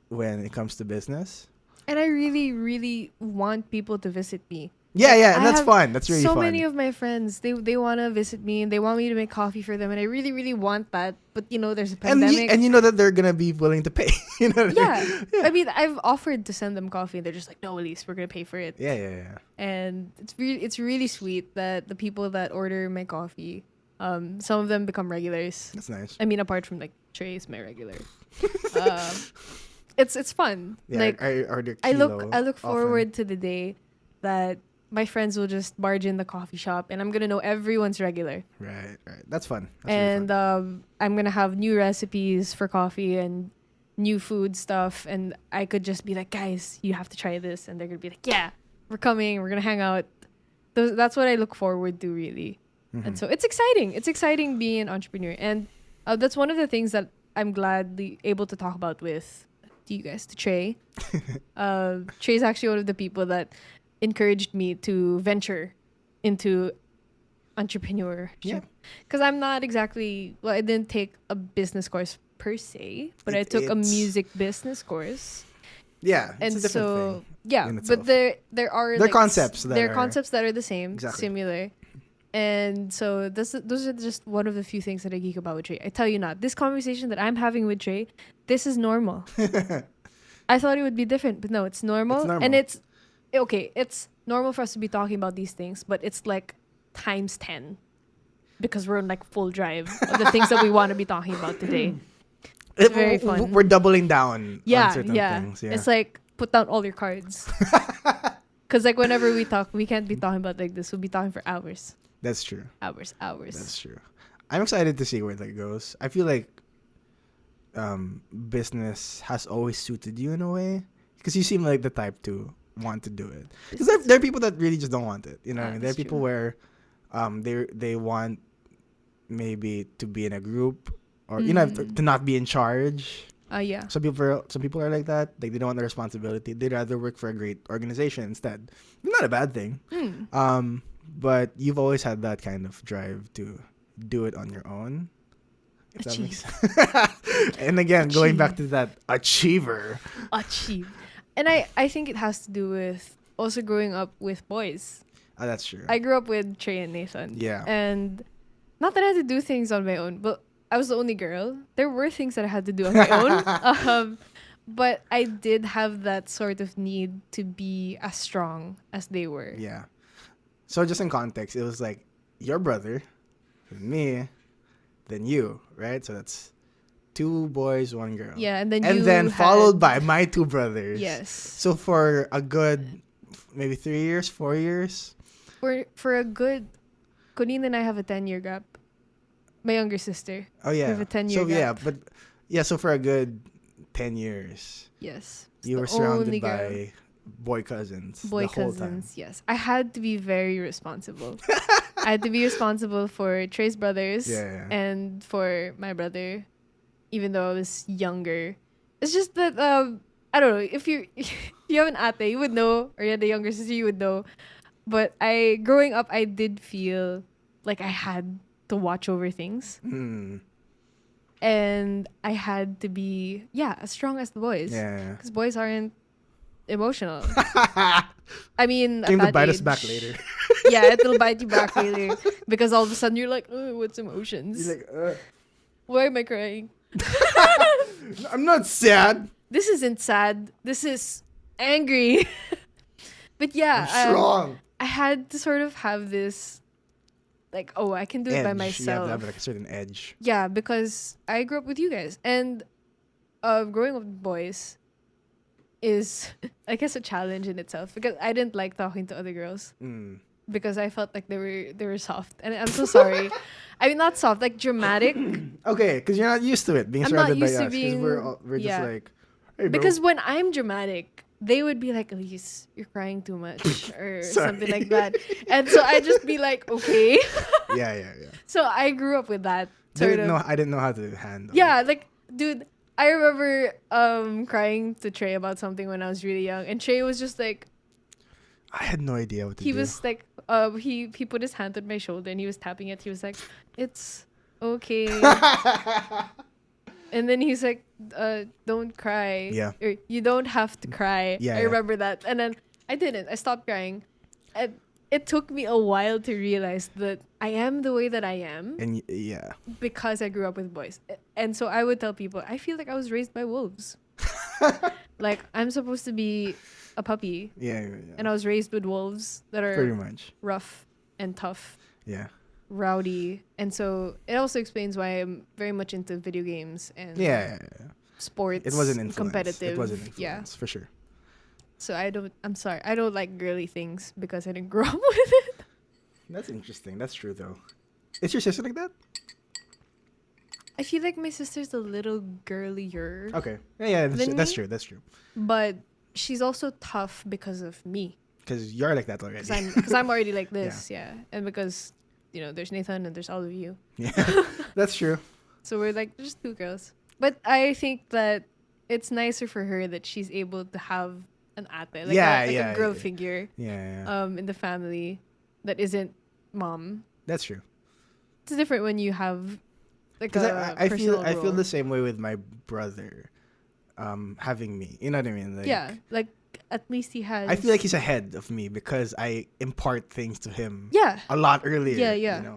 when it comes to business. And I really, really want people to visit me. Yeah, and that's fun. That's really fun. fun. So many of my friends, they want to visit me and they want me to make coffee for them. And I really, really want that. But, there's a pandemic. And you know that they're going to be willing to pay. Yeah. I mean, I've offered to send them coffee and they're just like, no, Elise, we're going to pay for it. Yeah. And it's really sweet that the people that order my coffee, some of them become regulars. That's nice. I mean, apart from like Trey is my regular. It's fun. Yeah, like I order kilo I look forward often. to the day that my friends will just barge in the coffee shop and I'm gonna know everyone's regular. Right. That's fun. That's and really fun. I'm gonna have new recipes for coffee and new food stuff, and I could just be like, guys, you have to try this, and they're gonna be like, yeah, we're coming, we're gonna hang out. That's what I look forward to, really. And so it's exciting. It's exciting being an entrepreneur, and that's one of the things that I'm gladly able to talk about with you guys, to Trey. Trey's actually one of the people that encouraged me to venture into entrepreneurship. Yeah. Because I'm not exactly, I didn't take a business course per se, but I took a music business course. Yeah, and it's a different thing. Yeah, but there are concepts that are the same, exactly. similar. And so those are just one of the few things that I geek about with Trey. I tell you not, this conversation that I'm having with Trey, this is normal. I thought it would be different, but no, it's normal. And it's normal for us to be talking about these things, but it's like times 10 because we're on like full drive of the things that we want to be talking about today. It's very fun. We're doubling down on certain things. Yeah. It's like, put down all your cards. Because like whenever we talk, we can't be talking about like this. We'll be talking for hours. That's true. Hours. That's true. I'm excited to see where that goes. I feel like business has always suited you in a way, because you seem like the type to want to do it. Because there are people that really just don't want it. You know what I mean? There are people where they want maybe to be in a group, or to not be in charge. Yeah. Some people are like that. Like, they don't want the responsibility. They'd rather work for a great organization instead. Not a bad thing. But you've always had that kind of drive to do it on your own. If that makes sense. And again, going back to that achiever. And I think it has to do with also growing up with boys. That's true. I grew up with Trey and Nathan. Yeah. And not that I had to do things on my own, but I was the only girl. There were things that I had to do on my own. But I did have that sort of need to be as strong as they were. Yeah. So just in context, it was like your brother, then me, then you, right? So that's 2 boys, 1 girl. Yeah, and then followed by my 2 brothers. Yes. So for a good maybe 3 years, 4 years. For a good, Colleen and I have a 10-year gap. My younger sister. Oh yeah. We have a 10-year gap. So for a good 10 years. Yes. You were surrounded by boy cousins. Whole time. Yes. I had to be very responsible. I had to be responsible for Trey's brothers and for my brother, even though I was younger. It's just that I don't know, if you have an ate, you would know, or you had a younger sister, you would know. But growing up, I did feel like I had to watch over things. And I had to be as strong as the boys. Yeah. Because boys aren't emotional. I mean, it'll bite us back later. Yeah, it'll bite you back later. Because all of a sudden you're like, oh, what's emotions? You're like, why am I crying? I'm not sad. This isn't sad. This is angry. But yeah, I'm strong. I had to sort of have this, like, I can do it by myself. You have to have like a certain edge. Yeah, because I grew up with you guys. And growing up with boys is, I guess, a challenge in itself. Because I didn't like talking to other girls. Because I felt like they were soft. And I'm so sorry. I mean, not soft, like dramatic. Okay, because you're not used to it being surrounded by us. Because we're just like, hey, bro. Because when I'm dramatic, they would be like, Elise, you're crying too much, or something like that. And so I just be like, okay. Yeah. So I grew up with that. I didn't know how to handle. Yeah, like, dude, I remember crying to Trey about something when I was really young, and Trey was just like, I had no idea what to do. he was like, he put his hand on my shoulder and he was tapping it. He was like, "It's okay." And then he's like, "Don't cry. Yeah. Or, you don't have to cry." Yeah, I remember that, and then I didn't. I stopped crying. And it took me a while to realize that I am the way that I am. And yeah. Because I grew up with boys. And so I would tell people, I feel like I was raised by wolves. Like, I'm supposed to be a puppy. Yeah. And I was raised with wolves that are pretty much rough and tough. Yeah. Rowdy. And so it also explains why I'm very much into video games and sports. It wasn't influence. Competitive. It wasn't influence, for sure. So I'm sorry. I don't like girly things because I didn't grow up with it. That's interesting. That's true, though. Is your sister like that? I feel like my sister's a little girlier. Okay. Yeah, that's true. That's true. But she's also tough because of me. Because you're like that already. Because I'm already like this, yeah. And because, there's Nathan and there's all of you. Yeah, that's true. So we're like just two girls. But I think that it's nicer for her that she's able to have an ate, like a girl figure in the family that isn't mom. That's true. It's different when you have like I feel the same way with my brother having me. You know what I mean? Like, like at least he has. I feel like he's ahead of me because I impart things to him a lot earlier. Yeah.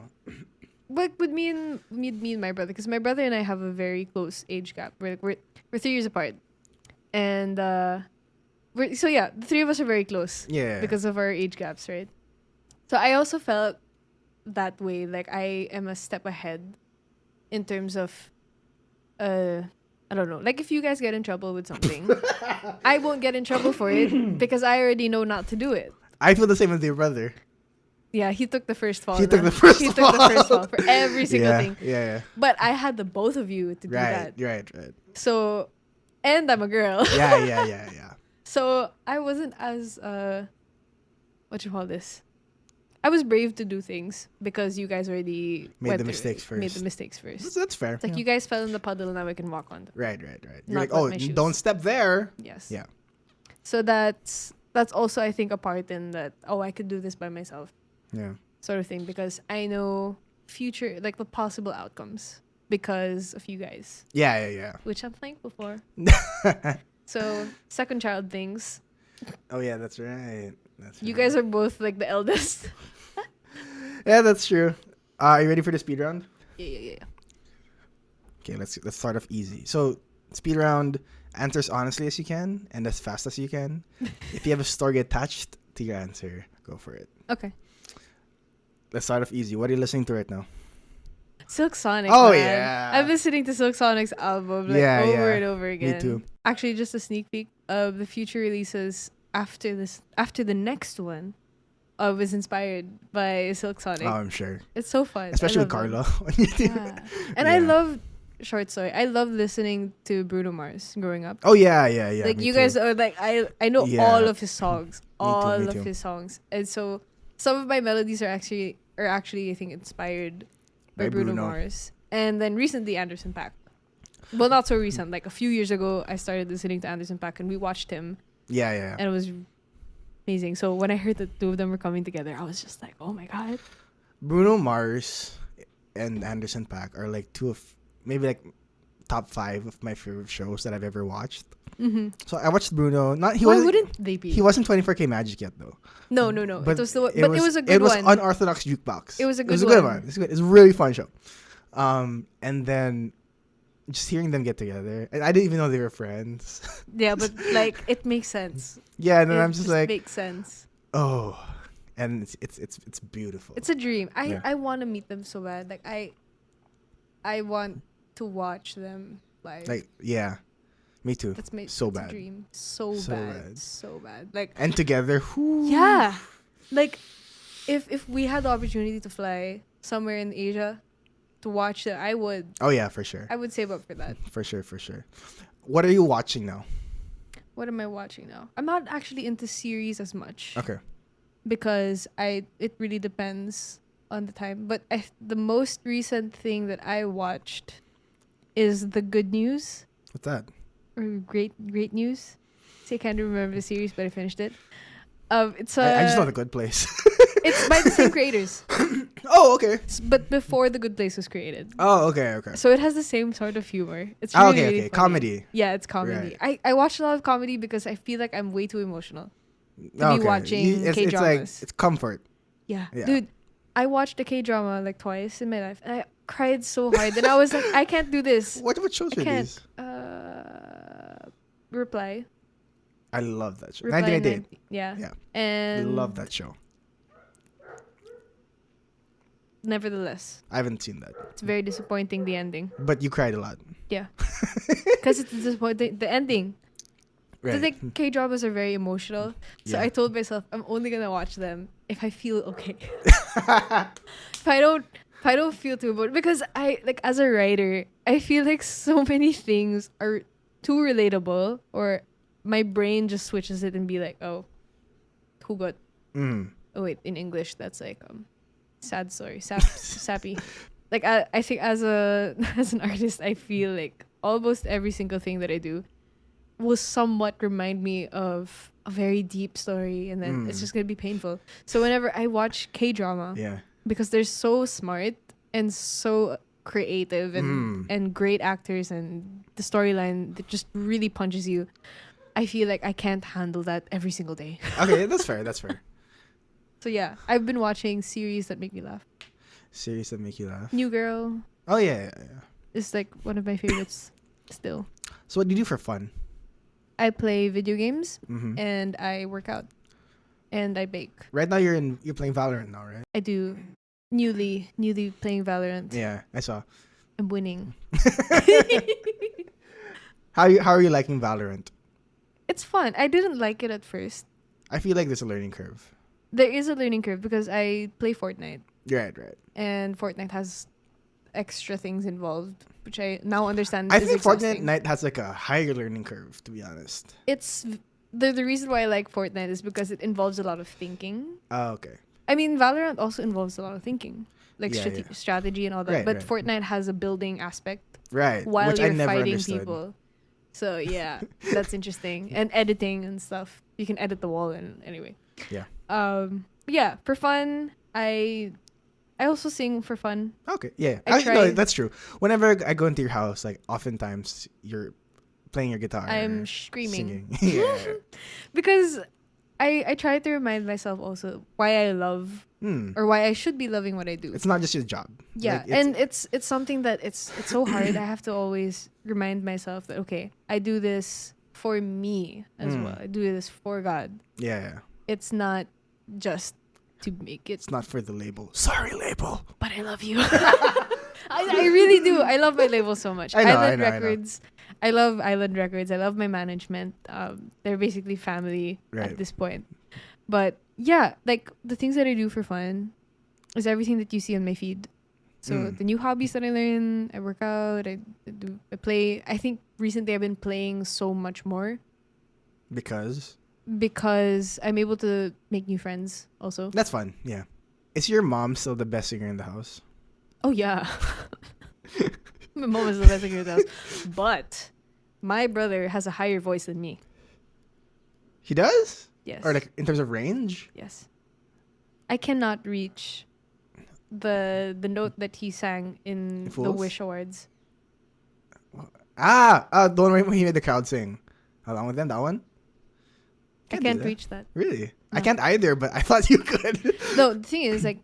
But with me and my brother, because my brother and I have a very close age gap. We're 3 years apart, and the three of us are very close. Yeah. Because of our age gaps, right? So I also felt that way. Like I am a step ahead in terms of, I don't know. Like if you guys get in trouble with something, I won't get in trouble for it because I already know not to do it. I feel the same with your brother. Yeah, he took the first fall. He took the first fall for every single thing. Yeah. But I had the both of you to do that. Right. So, and I'm a girl. Yeah. So I wasn't as what you call this? I was brave to do things because you guys already made the mistakes first. That's fair. It's like you guys fell in the puddle, now I can walk on them. Right. You're like, don't step there. Yes. Yeah. So that's also I think a part in that. Oh, I could do this by myself. Yeah. Sort of thing, because I know future, like the possible outcomes because of you guys. Yeah. Which I'm thankful for. So, second child things. Oh, yeah, that's right. You guys are both like the eldest. Yeah, that's true. Are you ready for the speed round? Yeah. Okay, let's start off easy. So, speed round, answer as honestly as you can and as fast as you can. If you have a story attached to your answer, go for it. Okay. Let's start off easy. What are you listening to right now? Silk Sonic. Oh, man. yeah. I've been listening to Silk Sonic's album over and over again. Me too. Actually, just a sneak peek of the future releases after the next one was inspired by Silk Sonic. Oh, I'm sure. It's so fun. Especially with Carla. And I love Short Story. I love listening to Bruno Mars growing up. Oh, yeah. Like, you guys are like, I know all of his songs. All of his songs. And so some of my melodies are actually I think inspired by Bruno Mars. And then recently Anderson .Paak. Well, not so recent. Like a few years ago, I started listening to Anderson .Paak and we watched him. Yeah. And it was amazing. So when I heard the two of them were coming together, I was just like, oh my God. Bruno Mars and Anderson .Paak are like two of maybe like top 5 of my favorite shows that I've ever watched. Mm-hmm. So I watched Bruno. Why wouldn't they be? He wasn't 24K Magic yet though. No. But it was a good one. It was Unorthodox Jukebox. It was a good one. It's good. It's a really fun show. And then just hearing them get together, and I didn't even know they were friends. Yeah, but like it makes sense. Yeah, and then I'm just like, makes sense. Oh, and it's beautiful. It's a dream. I want to meet them so bad. Like I want to watch them live. Like me too. That's my so bad. Dream. So bad. Like and together. Whoo. Yeah, like if we had the opportunity to fly somewhere in Asia to watch it, I would. Oh yeah, for sure. I would save up for that. For sure. What are you watching now? What am I watching now? I'm not actually into series as much. Okay. Because it really depends on the time. But the most recent thing that I watched is The Good News. What's that? Or great news. See, I can't remember the series, but I finished it. It's I just know The Good Place. It's by the same creators. Oh, okay. But before The Good Place was created. Oh, okay. So it has the same sort of humor. It's really, okay. really funny. Comedy. Yeah, it's comedy. Right. I watch a lot of comedy because I feel like I'm way too emotional to be watching K-dramas. It's like, it's comfort. Yeah. Yeah. Dude, I watched a K-drama like twice in my life, and I cried so hard. And I was like, I can't do this. What shows are these? Reply. I love that show. Reply 1988. Yeah. Yeah. And I love that show. Nevertheless, I haven't seen that. it's very disappointing, the ending. But you cried a lot. Yeah. Because it's disappointing. The ending. Right. The K-dramas are very emotional. So Yeah. I told myself I'm only going to watch them if I feel okay. If I don't feel too bored, because I like as a writer, I feel like so many things are too relatable, or my brain just switches it and be like, oh, hugot. Oh wait, in English that's like sad story, sappy. Like I think as an artist, I feel like almost every single thing that I do will somewhat remind me of a very deep story, and then it's just gonna be painful. So whenever I watch K-drama, because they're so smart and so creative and great actors, and the storyline that just really punches you, I feel like I can't handle that every single day. Okay, that's fair. That's fair. So yeah, I've been watching series that make me laugh. Series that make you laugh. New Girl Oh yeah. is like one of my favorites still. So what do you do for fun? I play video games and I work out and I bake. Right now you're playing Valorant now, right? I do newly playing Valorant. Yeah, I saw. I'm winning. How are you liking Valorant? It's fun. I didn't like it at first. I feel like there's a learning curve. There is a learning curve because I play Fortnite. Right. And Fortnite has extra things involved, which I now understand I is think exhausting. Fortnite has like a higher learning curve, to be honest. It's the reason why I like Fortnite is because it involves a lot of thinking. Oh, okay. I mean, Valorant also involves a lot of thinking, like Yeah, strategy and all that. Right, but right. Fortnite has a building aspect Right. while Which you're I never fighting understood. people. So yeah, that's interesting. And editing and stuff. You can edit the wall, and anyway. Yeah. Yeah, for fun, I also sing for fun. Okay. Yeah. I Actually, no, try. that's true. Whenever I go into your house, like oftentimes you're playing your guitar. I'm screaming. Singing. Yeah. Because I try to remind myself also why I love or why I should be loving what I do. It's not just your job. Yeah, Like, and it's something that it's so hard. I have to always remind myself that okay, I do this for me as well. I do this for God. Yeah. It's not just to make it. It's not for the label. Sorry, label. But I love you. I really do. I love my label so much. I know, Island I know. Records. I love Island Records. I love my management. They're basically family Right. at this point. But yeah, like the things that I do for fun is everything that you see on my feed. So the new hobbies that I learn, I work out, I play. I think recently I've been playing so much more Because I'm able to make new friends also. that's fun. Yeah. Is your mom still the best singer in the house? Oh yeah. My mom is the best singer in the house. But my brother has a higher voice than me. He does? Yes. Or like in terms of range? Yes. I cannot reach the note that he sang in the Fools? Wish Awards. The one where he made the crowd sing. Along with them, that one? I do can't that. reach that. Really? I No. can't either, but I thought you could. No, the thing is, like,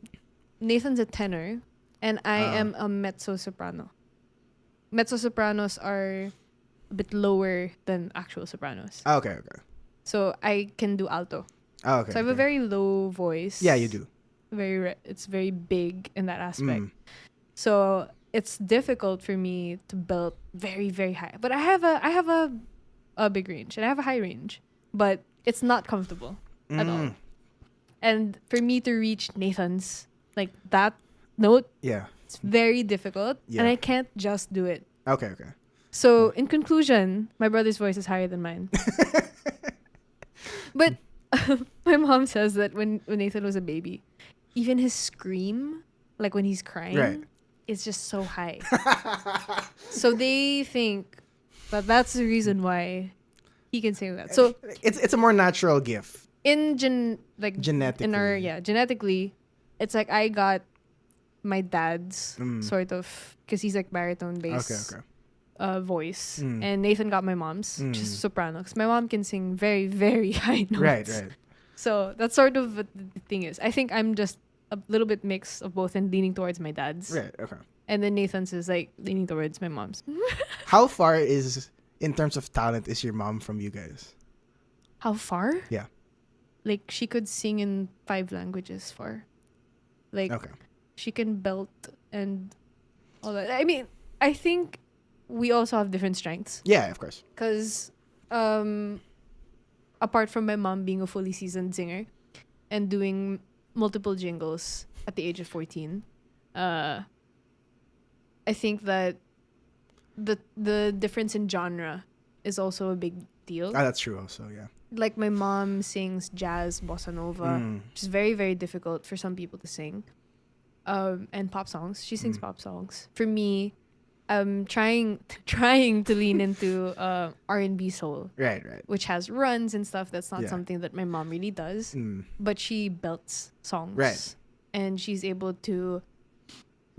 Nathan's a tenor, and I am a mezzo-soprano. Mezzo-sopranos are a bit lower than actual sopranos. Okay. So I can do alto. Oh, okay. So I have a very low voice. Yeah, you do. It's very big in that aspect. So it's difficult for me to belt very, very high. But I have a big range and I have a high range, but it's not comfortable at all. And for me to reach Nathan's like that note, Yeah. it's very difficult, Yeah. and I can't just do it. Okay. So in conclusion, my brother's voice is higher than mine. But my mom says that when Nathan was a baby, even his scream, like when he's crying, Right. is just so high. So they think That's the reason why he can sing that. So it's a more natural gift. Genetically, genetically, it's like I got my dad's sort of, because he's like baritone bass voice, and Nathan got my mom's, which is soprano, because my mom can sing very, very high notes. Right. So that's sort of what the thing is. I think I'm just a little bit mix of both and leaning towards my dad's. Right. Okay. And then Nathan's is like leaning towards my mom's. How far is, in terms of talent, is your mom from you guys? How far? Yeah. Like, she could sing in 5 languages far. Like, she can belt and all that. I mean, I think we also have different strengths. Yeah, of course. Because apart from my mom being a fully seasoned singer and doing multiple jingles at the age of 14, I think that the difference in genre is also a big deal. That's true also, yeah. Like, my mom sings jazz, bossa nova, which is very, very difficult for some people to sing. And pop songs. She sings pop songs. For me, I'm trying to lean into R&B soul. Right. Which has runs and stuff. That's not something that my mom really does. But she belts songs. Right. And she's able to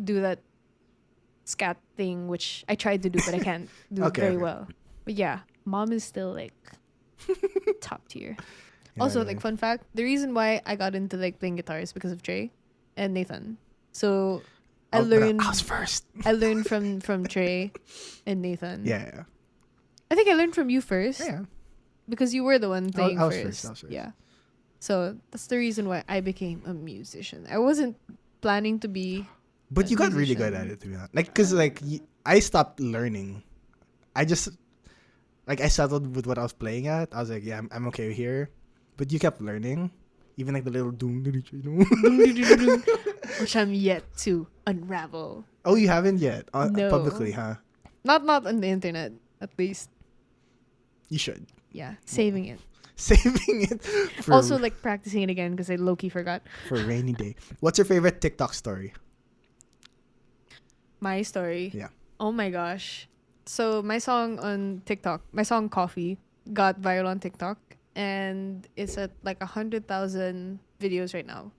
do that scat thing, which I tried to do, but I can't do it very well. But yeah, mom is still like top tier. Also, like, fun fact, the reason why I got into like playing guitar is because of Trey and Nathan. So I learned first. I learned from Trey and Nathan. Yeah. I think I learned from you first. Yeah. Because you were the one playing I was first. first. Yeah. So that's the reason why I became a musician. I wasn't planning to be. But you got really good at it, to be honest. Like, cause like I stopped learning. I just I settled with what I was playing at. I was like, yeah, I'm okay here. But you kept learning, even like the little doom, which I'm yet to unravel. Oh, you haven't yet? No. Publicly, huh? Not on the internet, at least. You should. Yeah, saving it. Saving it. Also, like, practicing it again because I low-key forgot. For a rainy day. What's your favorite TikTok story? My story? Yeah. Oh my gosh. So my song on TikTok, my song Coffee, got viral on TikTok. And it's at like 100,000 videos right now.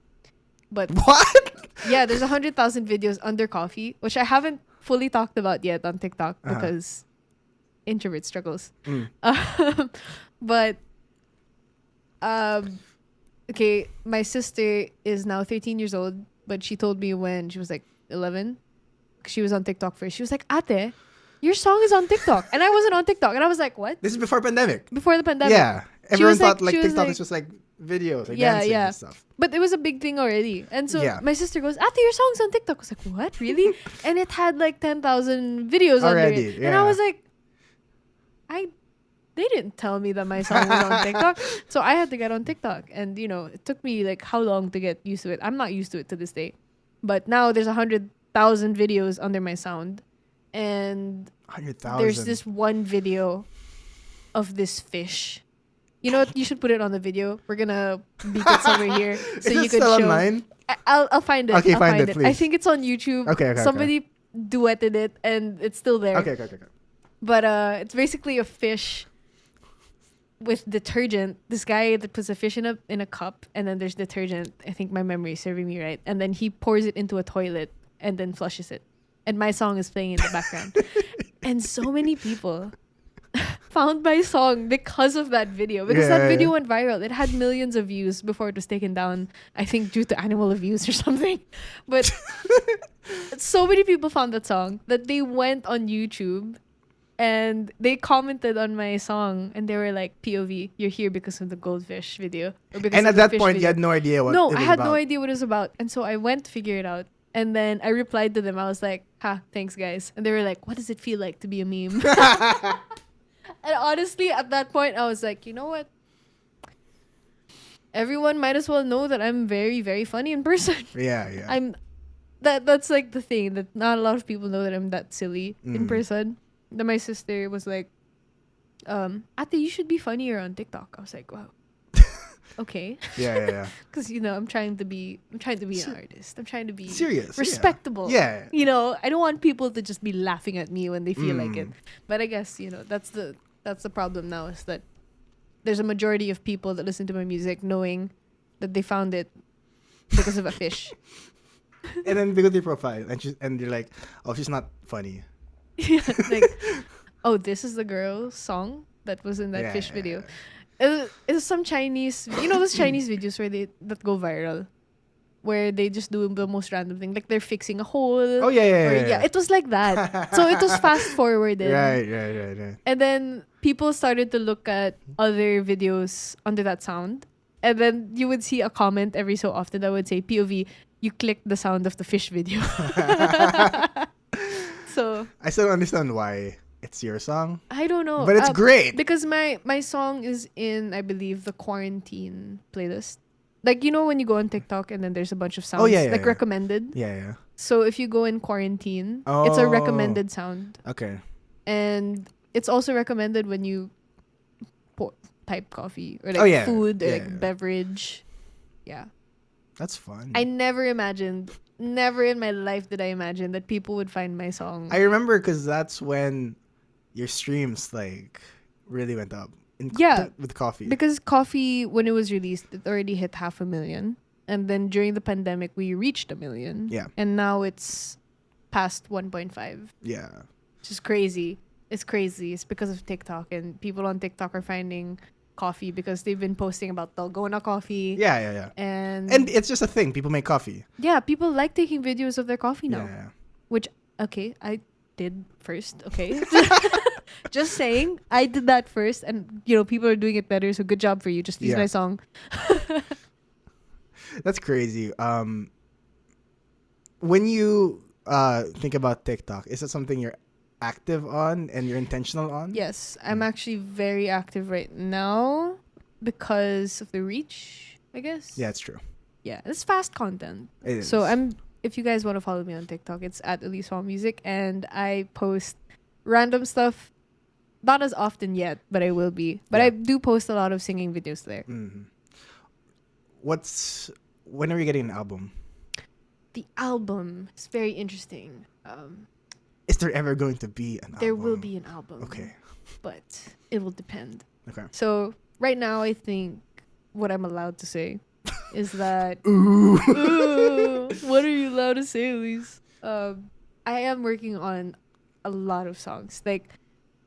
But what? Yeah, there's 100,000 videos under Coffee, which I haven't fully talked about yet on TikTok because introvert struggles. But okay, my sister is now 13 years old, but she told me when she was like 11, she was on TikTok first. She was like, "Ate, your song is on TikTok," and I wasn't on TikTok, and I was like, "What?" This is before pandemic. Before the pandemic. Yeah. Everyone thought like, TikTok was just like videos, like dancing and stuff. But it was a big thing already. And so my sister goes, "Ate, your song's on TikTok." I was like, "What? Really?" And it had like 10,000 videos already, under it. And I was like, they didn't tell me that my song was on TikTok. So I had to get on TikTok. And, you know, it took me like how long to get used to it. I'm not used to it to this day. But now there's 100,000 videos under my sound. And 100,000. there's this one video of this fish. You know what? You should put it on the video. We're gonna beat it somewhere here so you could show. Online? I'll find it. Okay, I'll find it, it. please. I think it's on YouTube. Okay. Somebody duetted it, and it's still there. Okay. But it's basically a fish with detergent. This guy that puts a fish in a cup, and then there's detergent. I think my memory is serving me right. And then he pours it into a toilet and then flushes it. And my song is playing in the background. And so many people found my song because of that video. Because that video went viral. It had millions of views before it was taken down, I think due to animal abuse or something. But so many people found that song that they went on YouTube and they commented on my song and they were like, "POV, you're here because of the goldfish video." And at that point, you had no idea what it was about. No, I had no idea what it was about. And so I went to figure it out. And then I replied to them. I was like, "Ha, thanks guys." And they were like, "What does it feel like to be a meme?" And honestly, at that point, I was like, you know what? Everyone might as well know that I'm very, very funny in person. Yeah. That's like the thing, that not a lot of people know that I'm that silly in person. Then my sister was like, "Ate, you should be funnier on TikTok." I was like, wow. okay. Yeah. Because I'm trying to be an artist. I'm trying to be Serious. respectable. Yeah. I don't want people to just be laughing at me when they feel like it. But I guess that's the problem now, is that there's a majority of people that listen to my music knowing that they found it because of a fish. And then they go to your profile and they're like, oh, she's not funny. Like, oh, this is the girl's song that was in that fish video. It's some Chinese, those Chinese videos that go viral, where they just do the most random thing, like they're fixing a hole. Oh yeah. It was like that. So it was fast forwarded. Right. And then people started to look at other videos under that sound, and then you would see a comment every so often that would say, POV, you clicked the sound of the fish video. So I still don't understand why it's your song. I don't know, but it's great because my song is in, I believe, the quarantine playlist. Like, when you go on TikTok and then there's a bunch of sounds recommended. Yeah. So if you go in quarantine, it's a recommended sound. Okay. And it's also recommended when you type coffee or like food or beverage. Yeah. That's fun. I never in my life did I imagine that people would find my song. I remember because that's when your streams like really went up. With coffee. Because coffee, when it was released, it already hit 500,000. And then during the pandemic, we reached 1 million. Yeah. And now it's past 1.5. Yeah. Which is crazy. It's crazy. It's because of TikTok. And people on TikTok are finding coffee because they've been posting about Dalgona coffee. Yeah. And it's just a thing. People make coffee. Yeah, people like taking videos of their coffee now. Yeah. Which, okay, I did first. Okay. Just saying, I did that first, and people are doing it better. So good job for you. Just use my song. That's crazy. When you think about TikTok, is it something you're active on and you're intentional on? Yes, I'm actually very active right now because of the reach, I guess. Yeah, it's true. Yeah, it's fast content. It is. So if you guys want to follow me on TikTok, it's at Elise Huang Music, and I post random stuff. Not as often yet, but I will be. But I do post a lot of singing videos there. Mm-hmm. When are you getting an album? The album is very interesting. Is there ever going to be an album? There will be an album. Okay. But it will depend. Okay. So right now, I think what I'm allowed to say is that... what are you allowed to say, Elise? I am working on a lot of songs. Like,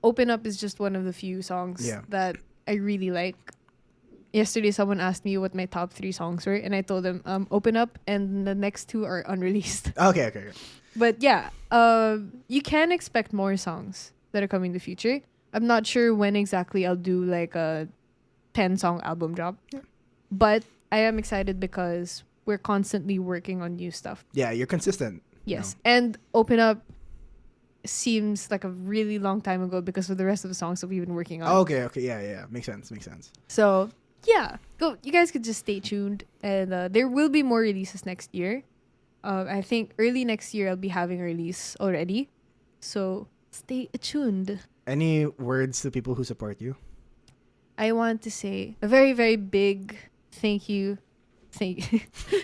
Open Up is just one of the few songs that I really like. Yesterday, someone asked me what my top 3 songs were, and I told them Open Up, and the next 2 are unreleased. Okay. But yeah, you can expect more songs that are coming in the future. I'm not sure when exactly I'll do like a 10-song album drop. Yeah. But I am excited because we're constantly working on new stuff. Yeah, you're consistent. Yes. And Open Up seems like a really long time ago because of the rest of the songs that we've been working on. Okay. Yeah. Makes sense. So, yeah. You guys could just stay tuned. And there will be more releases next year. I think early next year I'll be having a release already. So, stay tuned. Any words to people who support you? I want to say a very, very big thank you.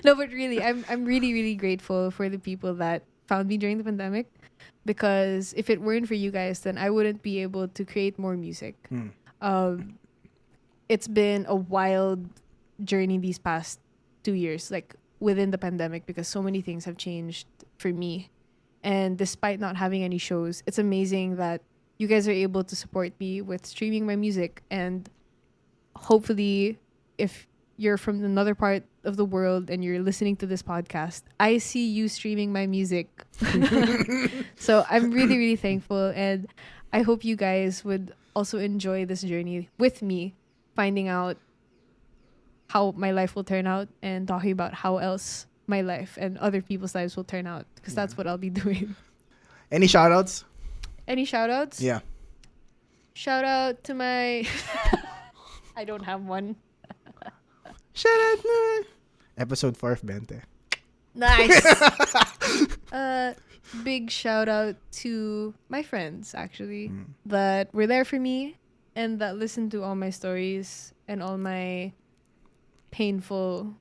No, but really, I'm really, really grateful for the people that found me during the pandemic. Because if it weren't for you guys, then I wouldn't be able to create more music. It's been a wild journey these past 2 years, like within the pandemic, because so many things have changed for me. And despite not having any shows, it's amazing that you guys are able to support me with streaming my music. And hopefully, if you're from another part of the world and you're listening to this podcast, I see you streaming my music. So I'm really, really thankful. And I hope you guys would also enjoy this journey with me, finding out how my life will turn out and talking about how else my life and other people's lives will turn out. Because that's what I'll be doing. Any shout outs? Any shout outs? Yeah. Shout out to my... I don't have one. Shout out to episode 4 of Bente. Nice. Big shout out to my friends, actually, that were there for me and that listened to all my stories and all my painful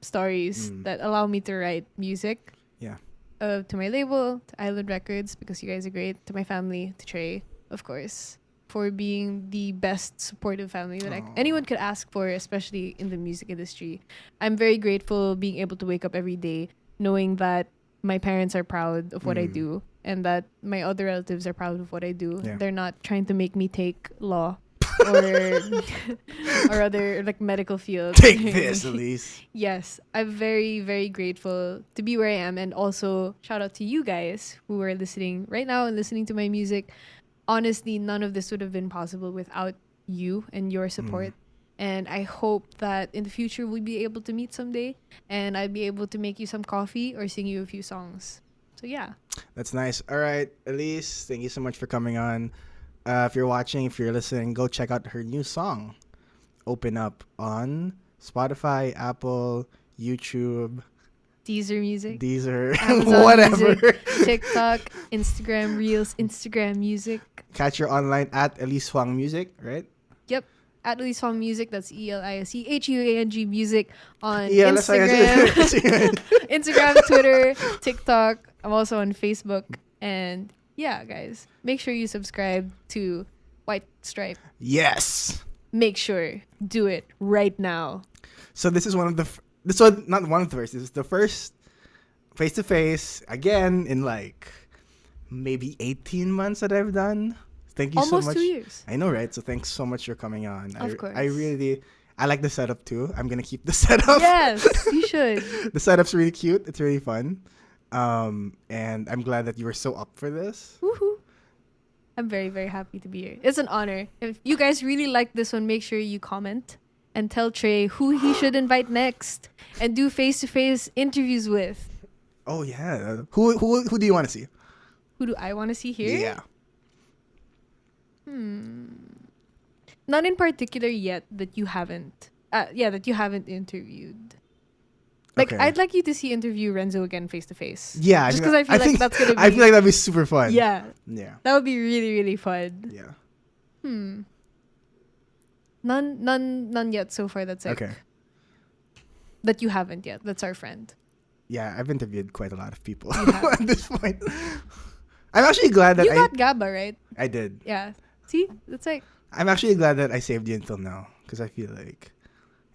stories that allow me to write music. Yeah. To my label, to Island Records, because you guys are great. To my family, to Trey, of course, for being the best supportive family that anyone could ask for, especially in the music industry. I'm very grateful being able to wake up every day knowing that my parents are proud of what I do and that my other relatives are proud of what I do. Yeah. They're not trying to make me take law or or other like medical field. Take this, Elise. Yes, I'm very, very grateful to be where I am, and also shout out to you guys who are listening right now and listening to my music. Honestly, none of this would have been possible without you and your support. And I hope that in the future we'll be able to meet someday and I'll be able to make you some coffee or sing you a few songs. So yeah. That's nice. All right, Elise, thank you so much for coming on. If you're watching, if you're listening, go check out her new song, Open Up, on Spotify, Apple, YouTube, Deezer Music, Amazon whatever. Music, TikTok, Instagram Reels, Instagram Music. Catch her online at Elise Huang Music, right? Yep. At Elise Huang Music, that's ELISEHUANG Music on Instagram. Instagram, Twitter, TikTok. I'm also on Facebook. And yeah, guys, make sure you subscribe to White Stripe. Yes. Make sure. Do it right now. So this is one of the... This was not one of the first. This is the first face-to-face, again, in like maybe 18 months that I've done. Thank you Almost so much. 2 years. I know, right? So thanks so much for coming on. Of course. I like the setup too. I'm going to keep the setup. Yes, you should. The setup's really cute. It's really fun. And I'm glad that you were so up for this. Woohoo. I'm very, very happy to be here. It's an honor. If you guys really like this one, make sure you comment and tell Trey who he should invite next and do face-to-face interviews with. Oh, yeah. Who do you want to see? Who do I want to see here? Yeah. None in particular yet that you haven't. That you haven't interviewed. Like, Okay. I'd like you to interview Renzo again face-to-face. Yeah. Just because I feel like that's going to be... I feel like that'd be super fun. Yeah. Yeah. That would be really, really fun. Yeah. None yet so far. That's like Okay. that you haven't yet. That's our friend. Yeah, I've interviewed quite a lot of people You have. at this point. I'm actually glad that You got Gaba, right? I did. Yeah. See, that's like I'm actually glad that I saved you until now because I feel like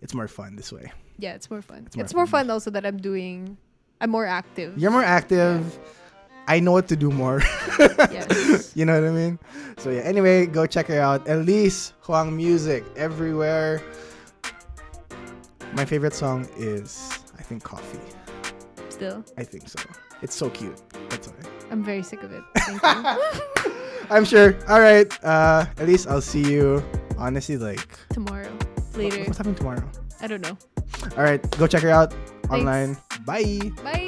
it's more fun this way. yeah, it's more fun. It's It's more more fun also that I'm more active. You're more active. I know what to do more. Yes. You know what I mean? So yeah, anyway, go check her out. Elise Huang Music everywhere. My favorite song is, I think, Coffee. Still, I think so. It's so cute. That's why. I'm very sick of it. Thank you. I'm sure. All right. Elise, I'll see you, honestly, like... Tomorrow. Later. What's happening tomorrow? I don't know. All right. Go check her out Thanks. online. Bye. Bye.